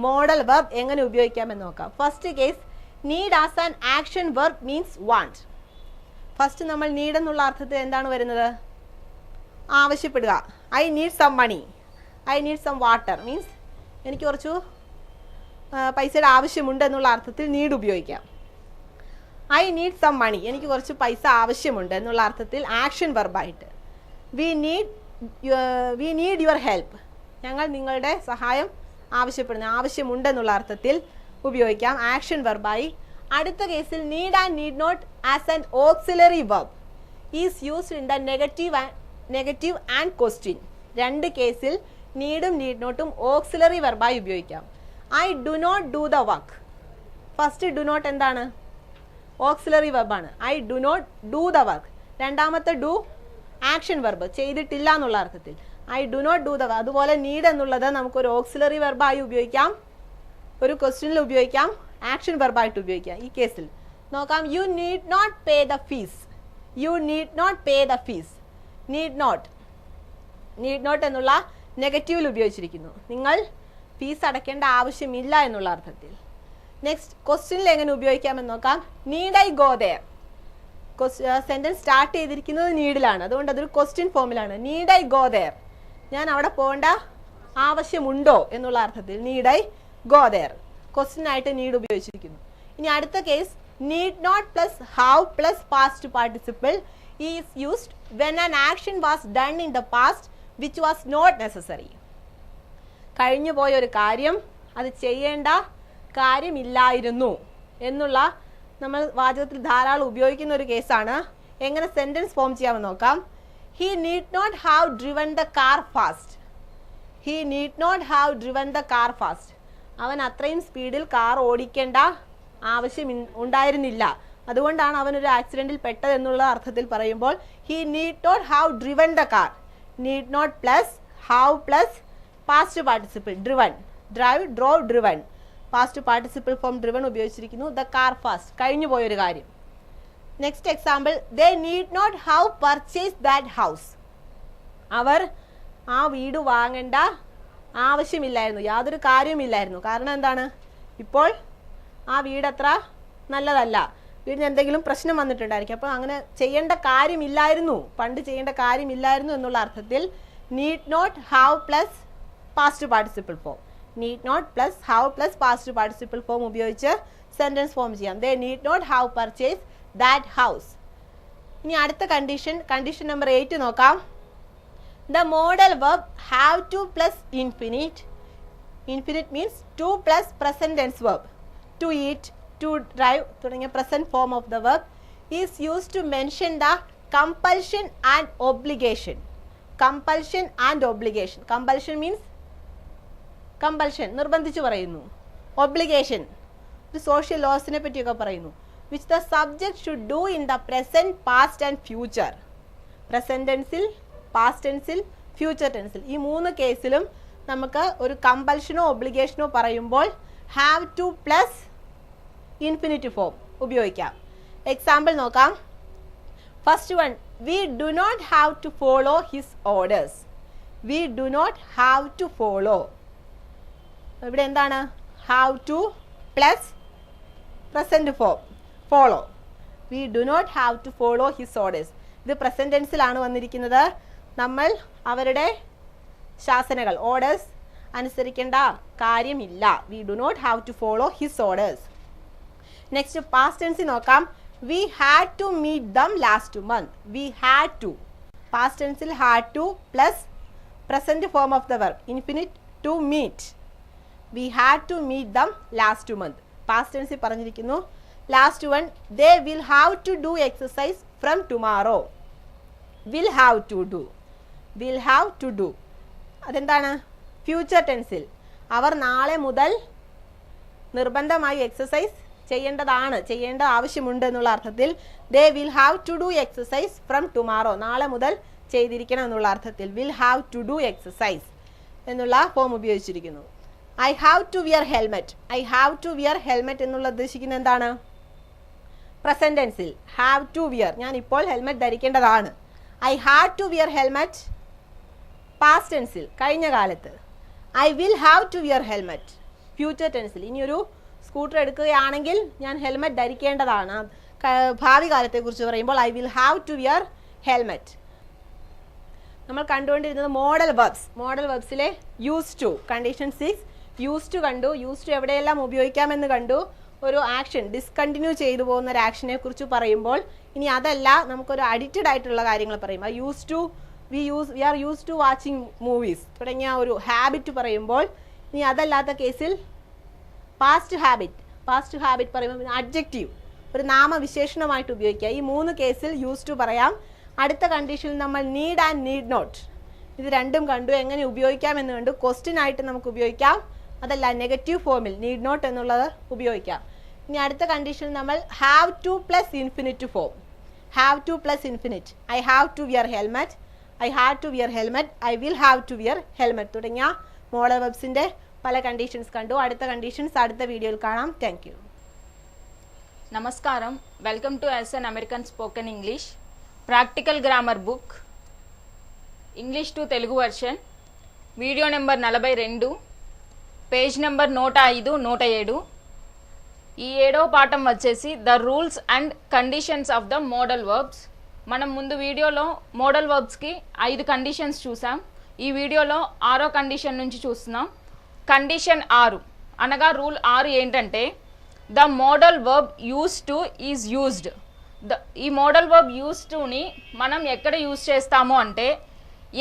S2: മോഡൽ വെർബ് എങ്ങനെ ഉപയോഗിക്കാമെന്ന് നോക്കാം. First case, need as an action verb means want. First നമ്മൾ നീഡ് എന്നുള്ള അർത്ഥത്തിൽ എന്താണ് വരുന്നത്? ആവശ്യപ്പെടുക. I need some money. I need some water means എനിക്ക് കുറച്ചു പൈസയുടെ ആവശ്യമുണ്ട് എന്നുള്ള അർത്ഥത്തിൽ നീഡ് ഉപയോഗിക്കാം. ഐ നീഡ് സം മണി, എനിക്ക് കുറച്ച് പൈസ ആവശ്യമുണ്ട് എന്നുള്ള അർത്ഥത്തിൽ ആക്ഷൻ വെർബായിട്ട്. വി നീഡ് യുവർ ഹെൽപ്പ്, ഞങ്ങൾ നിങ്ങളുടെ സഹായം ആവശ്യമുണ്ടെന്നുള്ള അർത്ഥത്തിൽ ഉപയോഗിക്കാം ആക്ഷൻ വെർബായി. അടുത്ത കേസിൽ need and need not as an auxiliary verb is used in the negative and question. രണ്ട് കേസിൽ നീഡും നീഡ് നോട്ടും ഓക്സിലറി വെർബായി ഉപയോഗിക്കാം. I do not do the work. First do not എന്താണ്? ഓക്സിലറി വെർബാണ്. I do not do the work. രണ്ടാമത്തെ do action verb, ചെയ്തിട്ടില്ല എന്നുള്ള അർത്ഥത്തിൽ. I do not do the work. അതുപോലെ നീഡ് എന്നുള്ളത് നമുക്കൊരു ഓക്സിലറി വെർബായി ഉപയോഗിക്കാം, ഒരു ക്വസ്റ്റ്യനിൽ ഉപയോഗിക്കാം, ആക്ഷൻ വെർബായിട്ട് ഉപയോഗിക്കാം. ഈ കേസിൽ നോക്കാം. You need not pay the fees. You need not pay the fees. Need not എന്നുള്ള നെഗറ്റീവിൽ ഉപയോഗിച്ചിരിക്കുന്നു. നിങ്ങൾ ഫീസ് അടയ്ക്കേണ്ട ആവശ്യമില്ല എന്നുള്ള അർത്ഥത്തിൽ. നെക്സ്റ്റ് ക്വസ്റ്റ്യനിൽ എങ്ങനെ ഉപയോഗിക്കാമെന്ന് നോക്കാം. Need I go there. Sentence start ചെയ്തിരിക്കുന്നത് നീഡിലാണ്, അതുകൊണ്ട് അതൊരു ക്വസ്റ്റ്യൻ ഫോമിലാണ്. നീഡ് ഐ ഗോ ദെയർ, ഞാൻ അവിടെ പോകേണ്ട ആവശ്യമുണ്ടോ എന്നുള്ള അർത്ഥത്തിൽ need I go there question ആയിട്ട് നീഡ് ഉപയോഗിച്ചിരിക്കുന്നു. ഇനി അടുത്ത case, need not plus have plus past participle is used when an action was done in the past which was not necessary. കഴിഞ്ഞു പോയ ഒരു കാര്യം അത് ചെയ്യേണ്ട കാര്യമില്ലായിരുന്നു എന്നുള്ള നമ്മൾ വാചകത്തിൽ ധാരാളം ഉപയോഗിക്കുന്ന ഒരു കേസാണ്. എങ്ങനെ സെന്റൻസ് ഫോം ചെയ്യാമെന്ന് നോക്കാം. He need not have driven the car fast. He need not have driven the car fast. അവൻ അത്രയും സ്പീഡിൽ കാർ ഓടിക്കേണ്ട ആവശ്യം ഉണ്ടായിരുന്നില്ല, അതുകൊണ്ടാണ് അവൻ ഒരു ആക്സിഡന്റിൽ പെട്ടത് എന്നുള്ള അർത്ഥത്തിൽ പറയുമ്പോൾ he need not have driven the car. Need not plus have plus past participle driven. Drive, drove, driven. Past participle form driven ഉപയോഗിച്ചിരിക്കുന്നു. ദ കാർ ഫാസ്റ്റ്, കഴിഞ്ഞു പോയൊരു കാര്യം. Next example, they need not have purchase that house. അവർ ആ വീട് വാങ്ങേണ്ട ആവശ്യമില്ലായിരുന്നു, യാതൊരു കാര്യവുമില്ലായിരുന്നു. കാരണം എന്താണ്? ഇപ്പോൾ ആ വീട് അത്ര നല്ലതല്ല, വീടിന് എന്തെങ്കിലും പ്രശ്നം വന്നിട്ടുണ്ടായിരിക്കും. അപ്പോൾ അങ്ങനെ ചെയ്യേണ്ട കാര്യമില്ലായിരുന്നു, പണ്ട് ചെയ്യേണ്ട കാര്യമില്ലായിരുന്നു എന്നുള്ള അർത്ഥത്തിൽ need not have plus past participle form. Need not plus have plus past participle form ഉപയോഗിച്ച് സെന്റൻസ് ഫോം ചെയ്യാം. They need not have purchase that house. ഇനി അടുത്ത കണ്ടീഷൻ നമ്പർ 8 നോക്കാം. The model verb have to plus infinite. Infinite means to plus present tense verb. To eat, to drive തുടങ്ങിയ present form of the verb is used to mention the compulsion and obligation. Compulsion and obligation. Compulsion means compulsion, നിർബന്ധിച്ചു പറയുന്നു. Obligation, ഒരു social ലോസിനെ പറ്റിയൊക്കെ പറയുന്നു. Which the subject should do in the present, past and future. Present ടെൻസിൽ, past ടെൻസിൽ, future ടെൻസിൽ ഈ 3 കേസിലും നമുക്ക് ഒരു കമ്പൽഷനോ ഒബ്ലിഗേഷനോ പറയുമ്പോൾ have to plus infinitive form ഉപയോഗിക്കാം. എക്സാമ്പിൾ നോക്കാം. First one, we do not have to follow his orders. We do not have to follow. ഇവിടെ എന്താണ്? Have to plus present form follow. V do not have to follow his orders. ഇത് present ടെൻസിലാണ് വന്നിരിക്കുന്നത്. നമ്മൾ അവരുടെ ശാസനകൾ, orders അനുസരിക്കേണ്ട കാര്യമില്ല. We do not have to follow his orders. Next past ടെൻസിൽ നോക്കാം. We had to meet them last month. We had to. Past ടെൻസിൽ had to plus present form of the verb infinite to meet. We had to meet them last month. Past ടെൻസിൽ പറഞ്ഞിരിക്കുന്നു. Last one, they will have to do exercise from tomorrow. Will have to do. Will have to do അതെന്താണ്? Future ടെൻസിൽ അവർ നാളെ മുതൽ നിർബന്ധമായി exercise ചെയ്യേണ്ടതാണ്, ചെയ്യേണ്ട ആവശ്യമുണ്ട് എന്നുള്ള അർത്ഥത്തിൽ they will have to do exercise from tomorrow. നാളെ മുതൽ ചെയ്തിരിക്കണം എന്നുള്ള അർത്ഥത്തിൽ will have to do exercise എന്നുള്ള ഫോം ഉപയോഗിച്ചിരിക്കുന്നു. I have to wear helmet. I have to wear helmet എന്നുള്ള ഉദ്ദേശിക്കുന്നത് എന്താണ്? പ്രസന്റ് ടെൻസിൽ ഹാവ് ടു വിയർ, ഞാൻ ഇപ്പോൾ ഹെൽമെറ്റ് ധരിക്കേണ്ടതാണ്. I had to wear helmet past ടെൻസിൽ കഴിഞ്ഞ കാലത്ത്. I will have to wear helmet future ടെൻസിൽ. ഇനിയൊരു സ്കൂട്ടർ എടുക്കുകയാണെങ്കിൽ ഞാൻ ഹെൽമെറ്റ് ധരിക്കേണ്ടതാണ്. ഭാവി കാലത്തെക്കുറിച്ച് പറയുമ്പോൾ I will have to wear helmet. നമ്മൾ കണ്ടുകൊണ്ടിരുന്നത് മോഡൽ വെർബ്സ്. മോഡൽ വെർബ്സിലെ use to, condition 6 use to കണ്ടു. യൂസ് ടു എവിടെയെല്ലാം ഉപയോഗിക്കാമെന്ന് കണ്ടു. ഒരു ആക്ഷൻ ഡിസ്കണ്ടിന്യൂ ചെയ്തു പോകുന്ന ഒരു ആക്ഷനെ കുറിച്ച് പറയുമ്പോൾ ഇനി അതല്ല, നമുക്കൊരു അഡിക്റ്റഡ് ആയിട്ടുള്ള കാര്യങ്ങൾ പറയും. Use to, we are use to watching movies തുടങ്ങിയ ഒരു ഹാബിറ്റ് പറയുമ്പോൾ ഇനി അതല്ലാത്ത കേസിൽ പാസ്റ്റ് ഹാബിറ്റ് പറയുമ്പോൾ അഡ്ജക്റ്റീവ്, ഒരു നാമവിശേഷണമായിട്ട് ഉപയോഗിക്കുക. ഈ 3 കേസിൽ യൂസ് ടു പറയാം. അടുത്ത കണ്ടീഷനിൽ നമ്മൾ നീഡ് ആൻഡ് നീഡ് നോട്ട് ഇത് രണ്ടും കണ്ടു. എങ്ങനെ ഉപയോഗിക്കാമെന്ന് കണ്ടു. ക്വസ്റ്റ്യൻ ആയിട്ട് നമുക്ക് ഉപയോഗിക്കാം, അതല്ല നെഗറ്റീവ് ഫോമിൽ നീഡ് നോട്ട് എന്നുള്ളത് ഉപയോഗിക്കാം. ഇനി അടുത്ത കണ്ടീഷനിൽ നമ്മൾ have to plus infinite form. Have to plus infinite. I have to wear helmet. I have to wear helmet. I will have to wear helmet തുടങ്ങിയ മോഡൽ വെർബ്സിൻ്റെ പല കണ്ടീഷൻസ് കണ്ടു. അടുത്ത കണ്ടീഷൻസ് അടുത്ത വീഡിയോയിൽ കാണാം. Thank you.
S3: നമസ്കാരം. Welcome to SN American Spoken English practical grammar book English to Telugu version. Video number 42, page number 105, 107. ఈ 7వ పాఠం వచ్చేసి the rules and conditions of the modal verbs. మనం ముందు వీడియోలో మోడల్ వర్బ్స్కి 5 కండిషన్స్ చూసాం. ఈ వీడియోలో 6వ కండిషన్ నుంచి చూస్తున్నాం. కండిషన్ 6 అనగా రూల్ 6 ఏంటంటే the model verb use to is used. ఈ మోడల్ వర్బ్ యూస్ టుని మనం ఎక్కడ యూజ్ చేస్తాము అంటే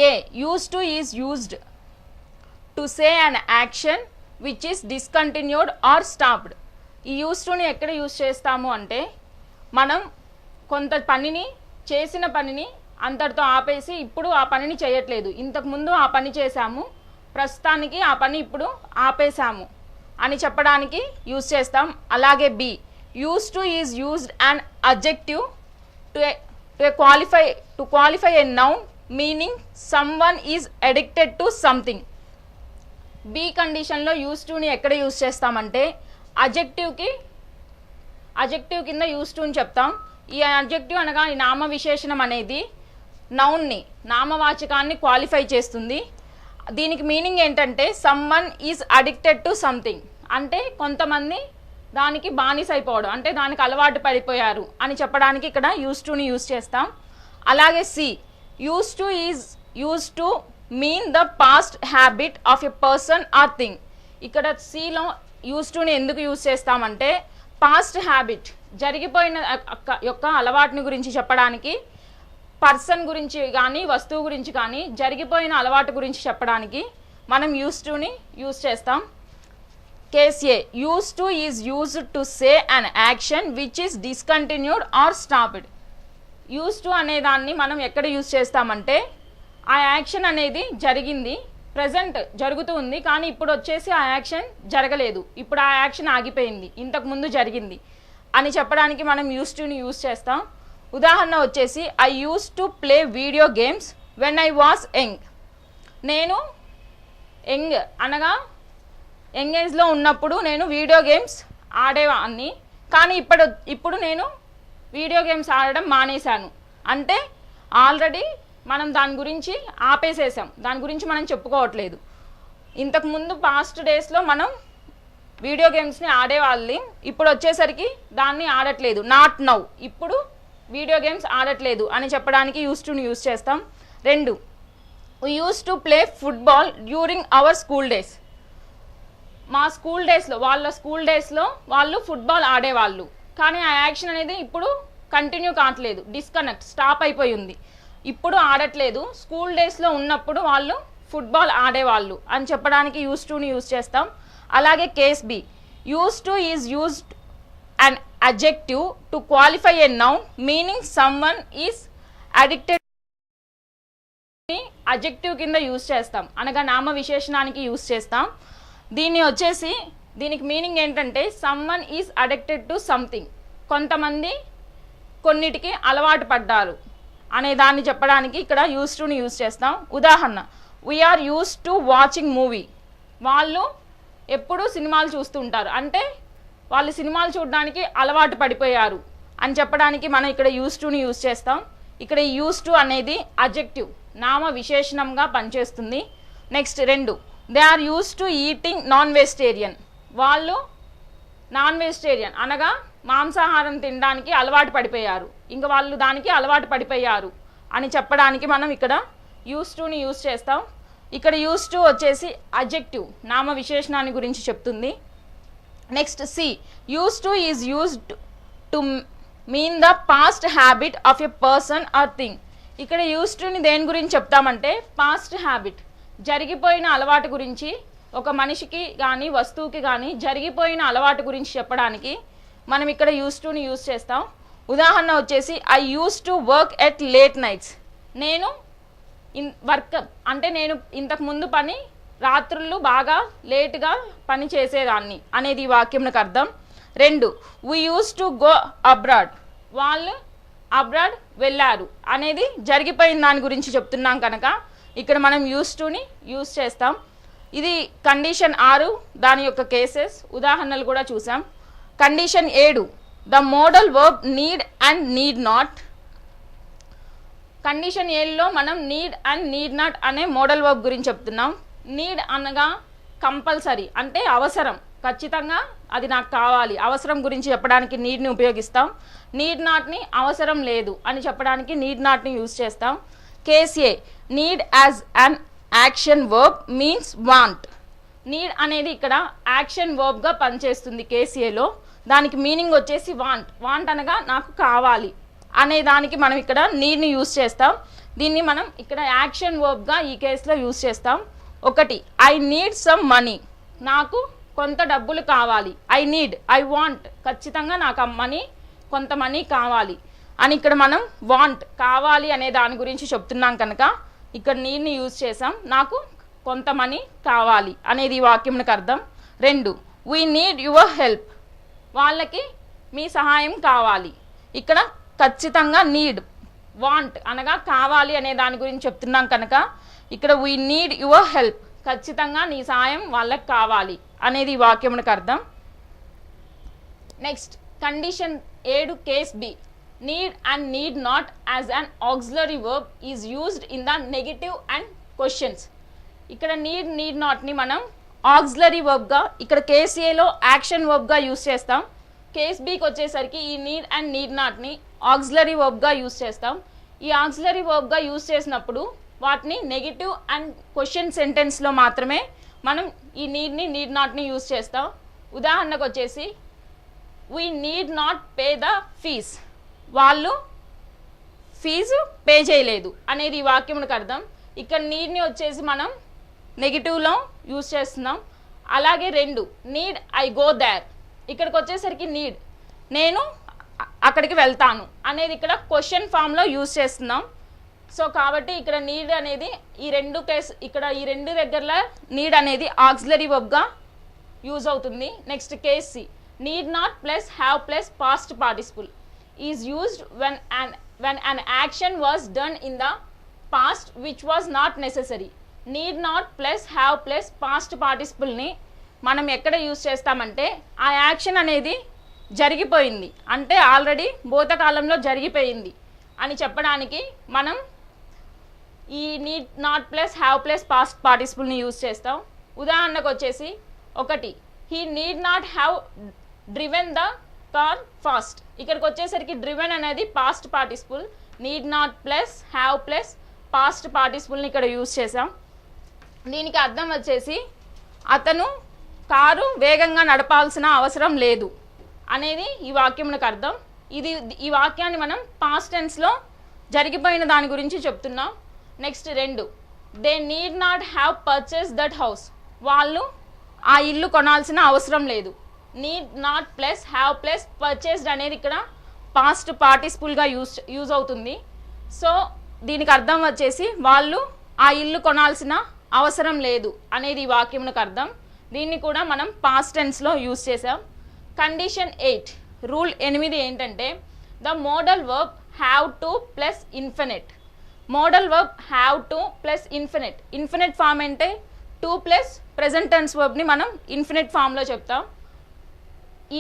S3: a use to is used to say an action which is discontinued or stopped. ఈ యూస్ టుని ఎక్కడ యూజ్ చేస్తాము అంటే మనం కొంత పనిని చేసిన పనిని అంతటితో ఆపేసి ఇప్పుడు ఆ పనిని చేయట్లేదు, ఇంతకుముందు ఆ పని చేశాము, ప్రస్తుతానికి ఆ పని ఇప్పుడు ఆపేశాము అని చెప్పడానికి యూజ్ చేస్తాం. అలాగే B used to is used an adjective to qualify a noun meaning someone is addicted to something. B condition లో యూస్ టు ని ఎక్కడ యూజ్ చేస్తామంటే అడ్జెక్టివ్ కింద యూస్ టు ని చెప్తాం. ఈ అడ్జెక్టివ్ అనగా ఈ నామ విశేషణం అనేది నౌన్ ని, నామవాచకాన్ని క్వాలిఫై చేస్తుంది. దీనికి మీనింగ్ ఏంటంటే someone is addicted to something, అంటే కొంతమంది దానికి బానిస అయిపోవడం, అంటే దానికి అలవాటు పడిపోయారు అని చెప్పడానికి ఇక్కడ యూస్ టుని యూజ్ చేస్తాం. అలాగే C use to is use to mean the past habit of a person or thing. ఇక్కడ సిలో యూస్ టుని ఎందుకు యూజ్ చేస్తామంటే పాస్ట్ హ్యాబిట్, జరిగిపోయిన యొక్క అలవాటుని గురించి చెప్పడానికి, పర్సన్ గురించి కానీ వస్తువు గురించి కానీ జరిగిపోయిన అలవాటు గురించి చెప్పడానికి మనం యూస్ టుని యూజ్ చేస్తాం. Case A use to is used to say an action which is discontinued or stopped. Use to అనే దాన్ని మనం ఎక్కడ యూజ్ చేస్తామంటే ఆ యాక్షన్ అనేది జరిగింది, ప్రజెంట్ జరుగుతూ ఉంది, కానీ ఇప్పుడు వచ్చేసి ఆ యాక్షన్ జరగలేదు, ఇప్పుడు ఆ యాక్షన్ ఆగిపోయింది, ఇంతకు ముందు జరిగింది అని చెప్పడానికి మనం యూస్ టుని యూస్ చేస్తాం. ఉదాహరణ వచ్చేసి I use to play video games when I was young. నేను యంగ్ అనగా యంగ్ ఏజ్లో ఉన్నప్పుడు నేను వీడియో గేమ్స్ ఆడేవాన్ని, కానీ ఇప్పుడు నేను వీడియో గేమ్స్ ఆడడం మానేశాను. అంటే ఆల్రెడీ మనం దాని గురించి ఆపేసేసాం, దాని గురించి మనం చెప్పుకోవట్లేదు. ఇంతకుముందు పాస్ట్ డేస్లో మనం వీడియో గేమ్స్ని ఆడేవాళ్ళం, ఇప్పుడు వచ్చేసరికి దాన్ని ఆడట్లేదు, నాట్ నౌ, ఇప్పుడు వీడియో గేమ్స్ ఆడట్లేదు అని చెప్పడానికి యూస్ టుని యూస్ చేస్తాం. 2, we use to play football during our school days. మా స్కూల్ డేస్లో, వాళ్ళ స్కూల్ డేస్లో వాళ్ళు ఫుట్బాల్ ఆడేవాళ్ళు, కానీ ఆ యాక్షన్ అనేది ఇప్పుడు కంటిన్యూ కావట్లేదు, డిస్కనెక్ట్, స్టాప్ అయిపోయి ఉంది, ఇప్పుడు ఆడట్లేదు. స్కూల్ డేస్లో ఉన్నప్పుడు వాళ్ళు ఫుట్బాల్ ఆడేవాళ్ళు అని చెప్పడానికి యూస్ టుని యూస్ చేస్తాం. అలాగే case B, use to is used an adjective to qualify a noun meaning someone is addicted. Adjective కింద యూస్ చేస్తాం, అనగా నామ విశేషణానికి యూస్ చేస్తాం. దీనికి మీనింగ్ ఏంటంటే someone is addicted to something, కొంతమంది కొన్నిటికి అలవాటు పడ్డారు అనే దాన్ని చెప్పడానికి ఇక్కడ యూస్ టుని యూస్ చేస్తాం. ఉదాహరణ we are use to watching movie. వాళ్ళు ఎప్పుడూ సినిమాలు చూస్తూ ఉంటారు, అంటే వాళ్ళు సినిమాలు చూడడానికి అలవాటు పడిపోయారు అని చెప్పడానికి మనం ఇక్కడ యూస్ టుని యూస్ చేస్తాం. ఇక్కడ ఈ యూస్ టు అనేది అడ్జెక్టివ్, నామ విశేషణంగా పనిచేస్తుంది. Next 2, they are use to eating non vegetarian. వాళ్ళు నాన్ వెజిటేరియన్ అనగా మాంసాహారం తినడానికి అలవాటు పడిపోయారు, ఇంకా వాళ్ళు దానికి అలవాటు పడిపోయారు అని చెప్పడానికి మనం ఇక్కడ యూస్ టుని యూస్ చేస్తాం. ఇక్కడ యూస్ టు వచ్చేసి అడ్జెక్టివ్, నామ విశేషణాన్ని గురించి చెప్తుంది. Next C, use to is used to mean the past habit of a person or thing. ఇక్కడ యూస్ టుని దేని గురించి చెప్తామంటే పాస్ట్ హ్యాబిట్, జరిగిపోయిన అలవాటు గురించి, ఒక మనిషికి కానీ వస్తువుకి కానీ జరిగిపోయిన అలవాటు గురించి చెప్పడానికి మనం ఇక్కడ యూస్ టుని యూస్ చేస్తాం. ఉదాహరణ వచ్చేసి I use to work at late nights. నేను నేను ఇంతకు ముందు పని రాత్రుళ్ళు బాగా లేట్గా పని చేసేదాన్ని అనేది ఈ వాక్యంకి అర్థం. 2, we use to go abroad. వాళ్ళు అబ్రాడ్ వెళ్ళారు అనేది జరిగిపోయిన దాని గురించి చెప్తున్నాం కనుక ఇక్కడ మనం యూస్ టుని యూస్ చేస్తాం. ఇది కండిషన్ 6, దాని యొక్క కేసెస్ ఉదాహరణలు కూడా చూసాం. Condition 7, the model verb need and need not. Condition 7లో మనం నీడ్ అండ్ నీడ్ నాట్ అనే మోడల్ వర్బ్ గురించి చెప్తున్నాం. నీడ్ అనగా కంపల్సరీ, అంటే అవసరం, ఖచ్చితంగా అది నాకు కావాలి, అవసరం గురించి చెప్పడానికి నీడ్ని ఉపయోగిస్తాం. నీడ్ నాట్ని అవసరం లేదు అని చెప్పడానికి నీడ్ నాట్ని యూజ్ చేస్తాం. Case A, need as an action verb means want. Need అనేది ఇక్కడ యాక్షన్ వర్బ్గా పనిచేస్తుంది కేసీఏలో, దానికి మీనింగ్ వచ్చేసి వాంట్. వాంట్ అనగా నాకు కావాలి అనే దానికి మనం ఇక్కడ నీడ్ని యూజ్ చేస్తాం. దీన్ని మనం ఇక్కడ యాక్షన్ వర్బ్గా ఈ కేసులో యూజ్ చేస్తాం. 1, ఐ నీడ్ సమ్ మనీ. నాకు కొంత డబ్బులు కావాలి. ఐ వాంట్, ఖచ్చితంగా నాకు మనీ, కొంత మనీ కావాలి అని ఇక్కడ మనం వాంట్, కావాలి అనే దాని గురించి చెప్తున్నాం కనుక ఇక్కడ నీడ్ని యూజ్ చేసాం. నాకు కొంత మనీ కావాలి అనేది ఈ వాక్యంకి అర్థం. 2, వీ నీడ్ యువర్ హెల్ప్. వాళ్ళకి మీ సహాయం కావాలి. ఇక్కడ ఖచ్చితంగా నీడ్, వాంట్ అనగా కావాలి అనే దాని గురించి చెప్తున్నాం కనుక ఇక్కడ వీ నీడ్ యువర్ హెల్ప్, ఖచ్చితంగా నీ సహాయం వాళ్ళకి కావాలి అనేది ఈ వాక్యంకి అర్థం. Next condition 7 case B, need and need not as an auxiliary verb is used in the negative and questions. ఇక్కడ need not ని మనం auxiliary verb గా, ఇక్కడ కేస్ ఏలో యాక్షన్ వర్బ్ గా యూస్ చేస్తాం. కేస్ బికి వచ్చేసరికి ఈ need and need not ని auxiliary verb గా యూస్ చేస్తాం. ఈ auxiliary verb గా యూస్ చేసినప్పుడు వాటిని నెగిటివ్ అండ్ క్వశ్చన్ సెంటెన్స్లో మాత్రమే మనం ఈ నీడ్ని నీడ్ నాట్ని యూస్ చేస్తాం. ఉదాహరణకు వచ్చేసి we need not pay the fees. వాళ్ళు ఫీజు పే చేయలేదు అనేది ఈ వాక్యమునికి అర్థం. ఇక్కడ నీడ్ని వచ్చేసి మనం నెగిటివ్లో యూజ్ చేస్తున్నాం. అలాగే 2, నీడ్ ఐ గో దేర్. ఇక్కడికి వచ్చేసరికి నీడ్, నేను అక్కడికి వెళ్తాను అనేది ఇక్కడ క్వశ్చన్ ఫామ్లో యూజ్ చేస్తున్నాం. సో కాబట్టి ఇక్కడ నీడ్ అనేది ఈ రెండు దగ్గరలో నీడ్ అనేది ఆక్సిలరీ వర్బ్గా యూజ్ అవుతుంది. Next case C, need not plus have plus past participle is used when an action was done in the past which was not necessary. need not plus have plus past participle ని మనం ఎక్కడ use చేస్తామంటే ఆ action అనేది జరిగిపోయింది అంటే already భూతకాలంలో జరిగిపోయింది అని చెప్పడానికి మనం ఈ need not plus have plus past పార్టిసిపుల్ని యూజ్ చేస్తాం. ఉదాహరణకు వచ్చేసి ఒకటి, he need not have driven the car fast. ఇక్కడికి వచ్చేసరికి డ్రివెన్ అనేది past participle, need not plus have plus past పార్టిసిపుల్ని ఇక్కడ యూజ్ చేసాం. దీనికి అర్థం వచ్చేసి అతను కారు వేగంగా నడపాల్సిన అవసరం లేదు అనేది ఈ వాక్యమునకు అర్థం. ఈ వాక్యాన్ని మనం పాస్ట్ టెన్స్లో జరిగిపోయిన దాని గురించి చెప్తున్నాం. Next 2, they need not have purchase that house. వాళ్ళు ఆ ఇల్లు కొనాల్సిన అవసరం లేదు. Need not plus have plus purchased అనేది ఇక్కడ పాస్ట్ పార్టిసిపుల్గా యూజ్ అవుతుంది. సో దీనికి అర్థం వచ్చేసి వాళ్ళు ఆ ఇల్లు కొనాల్సిన అవసరం లేదు అనేది ఈ వాక్యమునకు అర్థం. దీన్ని కూడా మనం పాస్ట్ టెన్స్లో యూజ్ చేసాం. కండిషన్ 8, రూల్ 8 ఏంటంటే the model verb have to plus infinite. Model verb have to plus infinite. Infinite form అంటే టు ప్లస్ ప్రెజెంట్ టెన్స్ వర్బ్ని మనం ఇన్ఫినిట్ ఫామ్లో చెప్తాం.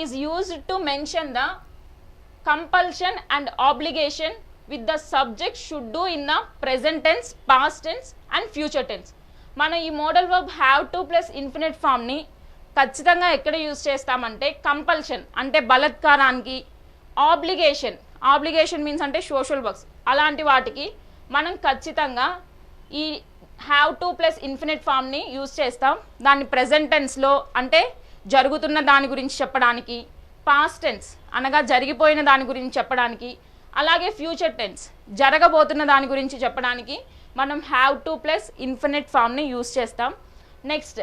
S3: Is used to mention the compulsion and obligation with the subject should do in the present tense, past tense and future tense. మనం ఈ model verb have to plus infinite ఫామ్ని ఖచ్చితంగా ఎక్కడ use చేస్తామంటే కంపల్షన్ అంటే బలత్కారానికి, ఆబ్లిగేషన్ మీన్స్ అంటే social works అలాంటి వాటికి మనం ఖచ్చితంగా ఈ హ్యావ్ టు ప్లస్ ఇన్ఫినిట్ ఫామ్ని యూజ్ చేస్తాం. దాన్ని ప్రెజెంట్ టెన్స్లో అంటే జరుగుతున్న దాని గురించి చెప్పడానికి, పాస్ట్ టెన్స్ అనగా జరిగిపోయిన దాని గురించి చెప్పడానికి, అలాగే ఫ్యూచర్ టెన్స్ జరగబోతున్న దాని గురించి చెప్పడానికి మనం హ్యావ్ టు ప్లస్ ఇన్ఫినిట్ ఫామ్ని యూజ్ చేస్తాం. నెక్స్ట్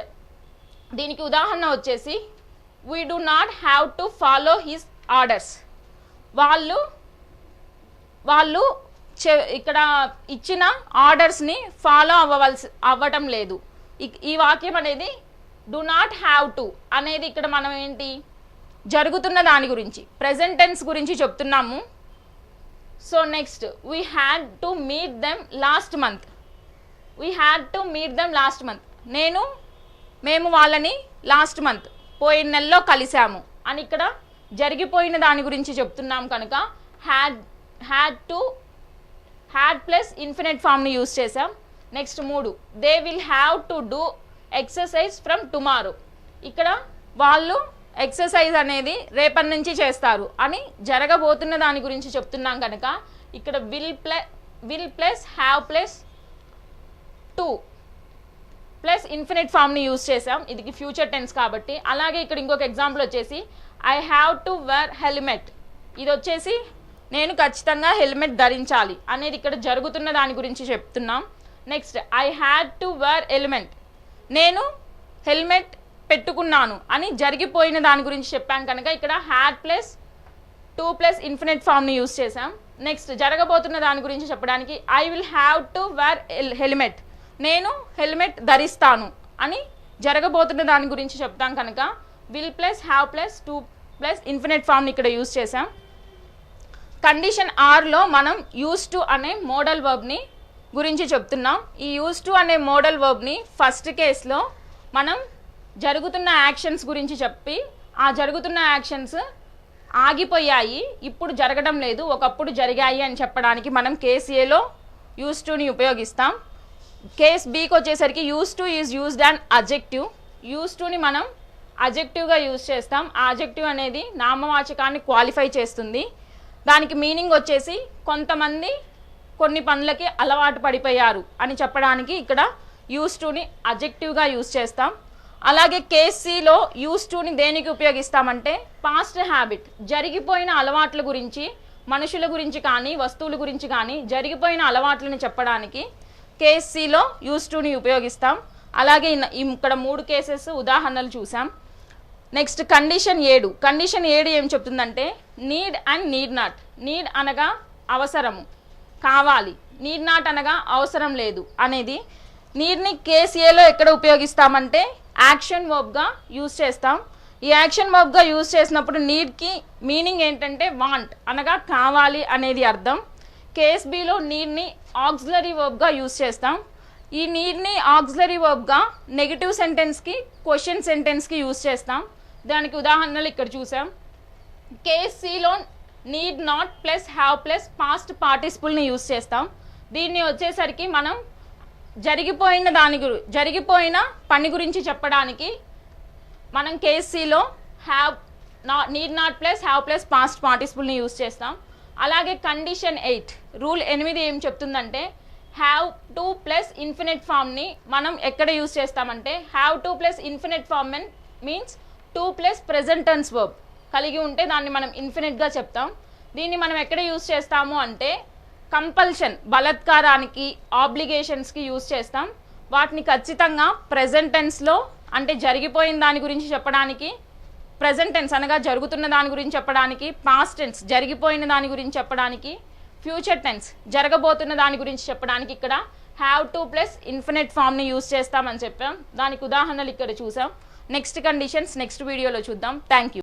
S3: దీనికి ఉదాహరణ వచ్చేసి we do not have to follow his orders. వాళ్ళు ఇక్కడ ఇచ్చిన ఆర్డర్స్ని ఫాలో అవ్వటం లేదు. ఈ వాక్యం అనేది డు నాట్ హ్యావ్ టు అనేది ఇక్కడ మనం ఏంటి జరుగుతున్న దాని గురించి ప్రెజెంట్ టెన్స్ గురించి చెప్తున్నాము. So next we had to meet them last month. మేము వాళ్ళని లాస్ట్ మంత్ పోయిన నెలలో కలిసాము అని ఇక్కడ జరిగిపోయిన దాని గురించి చెప్తున్నాం కనుక హ్యాడ్ ప్లస్ ఇన్ఫినిట్ ఫామ్ని యూజ్ చేసాం. Next 3, they will have to do exercise from tomorrow. ఇక్కడ వాళ్ళు ఎక్సర్సైజ్ అనేది రేపటి నుంచి చేస్తారు అని జరగబోతున్న దాని గురించి చెప్తున్నాం కనుక ఇక్కడ will plus have plus to plus infinite ఫామ్ని యూజ్ చేసాం. ఇది ఫ్యూచర్ టెన్స్ కాబట్టి. అలాగే ఇక్కడ ఇంకొక ఎగ్జాంపుల్ వచ్చేసి I have to wear helmet. ఇది వచ్చేసి నేను ఖచ్చితంగా హెల్మెట్ ధరించాలి అనేది ఇక్కడ జరుగుతున్న దాని గురించి చెప్తున్నాం. Next I had to wear helmet. నేను హెల్మెట్ పెట్టుకున్నాను అని జరిగిపోయిన దాని గురించి చెప్పాను కనుక ఇక్కడ had plus to plus infinite ఫామ్ని యూజ్ చేసాం. నెక్స్ట్ జరగబోతున్న దాని గురించి చెప్పడానికి I will have to wear helmet. నేను హెల్మెట్ ధరిస్తాను అని జరగబోతున్న దాని గురించి చెప్తాం కనుక will plus have plus to plus infinite ఫామ్ని ఇక్కడ యూజ్ చేసాం. కండిషన్ 6లో మనం యూజ్ టు అనే మోడల్ వర్బ్ని గురించి చెప్తున్నాం. ఈ యూజ్ టు అనే మోడల్ వర్బ్ని ఫస్ట్ కేసులో మనం జరుగుతున్న యాక్షన్స్ గురించి చెప్పి ఆ జరుగుతున్న యాక్షన్స్ ఆగిపోయాయి, ఇప్పుడు జరగడం లేదు, ఒకప్పుడు జరిగాయి అని చెప్పడానికి మనం కేస్ ఏలో యూజ్ టుని ఉపయోగిస్తాం. కేస్ బికి వచ్చేసరికి use to is used and adjective. Use టుని మనం అడ్జెక్టివ్గా యూజ్ చేస్తాం. ఆ అడ్జెక్టివ్ అనేది నామవాచకాన్ని క్వాలిఫై చేస్తుంది. దానికి మీనింగ్ వచ్చేసి కొంతమంది కొన్ని పనులకి అలవాటు పడిపోయారు అని చెప్పడానికి ఇక్కడ యూజ్ టుని అడ్జెక్టివ్గా యూజ్ చేస్తాం. అలాగే కేస్ సిలో యూజ్ టుని దేనికి ఉపయోగిస్తామంటే పాస్ట్ హ్యాబిట్ జరిగిపోయిన అలవాట్ల గురించి, మనుషుల గురించి కానీ వస్తువుల గురించి కానీ జరిగిపోయిన అలవాట్లను చెప్పడానికి కేస్ సిలో యూజ్ టుని ఉపయోగిస్తాం. అలాగే ఇక్కడ 3 కేసెస్ ఉదాహరణలు చూసాం. Next condition 7. కండిషన్ 7 ఏం చెప్తుందంటే need and need not. Need అనగా అవసరము, కావాలి. నీడ్ నాట్ అనగా అవసరం లేదు అనేది. నీడ్ని కేస్ ఏలో ఎక్కడ ఉపయోగిస్తామంటే యాక్షన్ వర్బ్గా యూజ్ చేస్తాం. ఈ యాక్షన్ వర్బ్గా యూజ్ చేసినప్పుడు నీడ్కి మీనింగ్ ఏంటంటే వాంట్ అనగా కావాలి అనేది అర్థం. కేస్ బిలో నీడ్ని ఆక్సిలరీ వర్బ్గా యూజ్ చేస్తాం. ఈ నీడ్ని ఆక్సిలరీ వర్బ్గా నెగిటివ్ సెంటెన్స్కి, క్వశ్చన్ సెంటెన్స్కి యూజ్ చేస్తాం. దానికి ఉదాహరణలు ఇక్కడ చూసాం. కేస్ సిలో need not plus have plus past పార్టిసిపుల్ని యూజ్ చేస్తాం. దీన్ని వచ్చేసరికి మనం జరిగిపోయిన పని గురించి చెప్పడానికి మనం కేస్ సిలో need not plus have plus past పార్టిసిపుల్ని యూజ్ చేస్తాం. అలాగే కండిషన్ 8 రూల్ 8 ఏం చెప్తుందంటే హ్యావ్ టు ప్లస్ ఇన్ఫినిట్ ఫామ్ని మనం ఎక్కడ యూజ్ చేస్తామంటే have to plus infinite form means 2 plus present tense verb కలిగి ఉంటే దాన్ని మనం ఇన్ఫినిట్గా చెప్తాం. దీన్ని మనం ఎక్కడ యూజ్ చేస్తాము అంటే కంపల్షన్ బలత్కారానికి, ఆబ్లిగేషన్స్కి యూజ్ చేస్తాం. వాటిని ఖచ్చితంగా ప్రెజెంట్ టెన్స్లో అంటే జరిగిపోయిన దాని గురించి చెప్పడానికి, ప్రెజెంట్ టెన్స్ అనగా జరుగుతున్న దాని గురించి చెప్పడానికి, పాస్ట్ టెన్స్ జరిగిపోయిన దాని గురించి చెప్పడానికి, ఫ్యూచర్ టెన్స్ జరగబోతున్న దాని గురించి చెప్పడానికి ఇక్కడ హ్యావ్ టు ప్లస్ ఇన్ఫినిట్ ఫామ్ని యూజ్ చేస్తామని చెప్పాం. దానికి ఉదాహరణలు ఇక్కడ చూసాం. నెక్స్ట్ కండిషన్స్ నెక్స్ట్ వీడియోలో చూద్దాం. Thank you.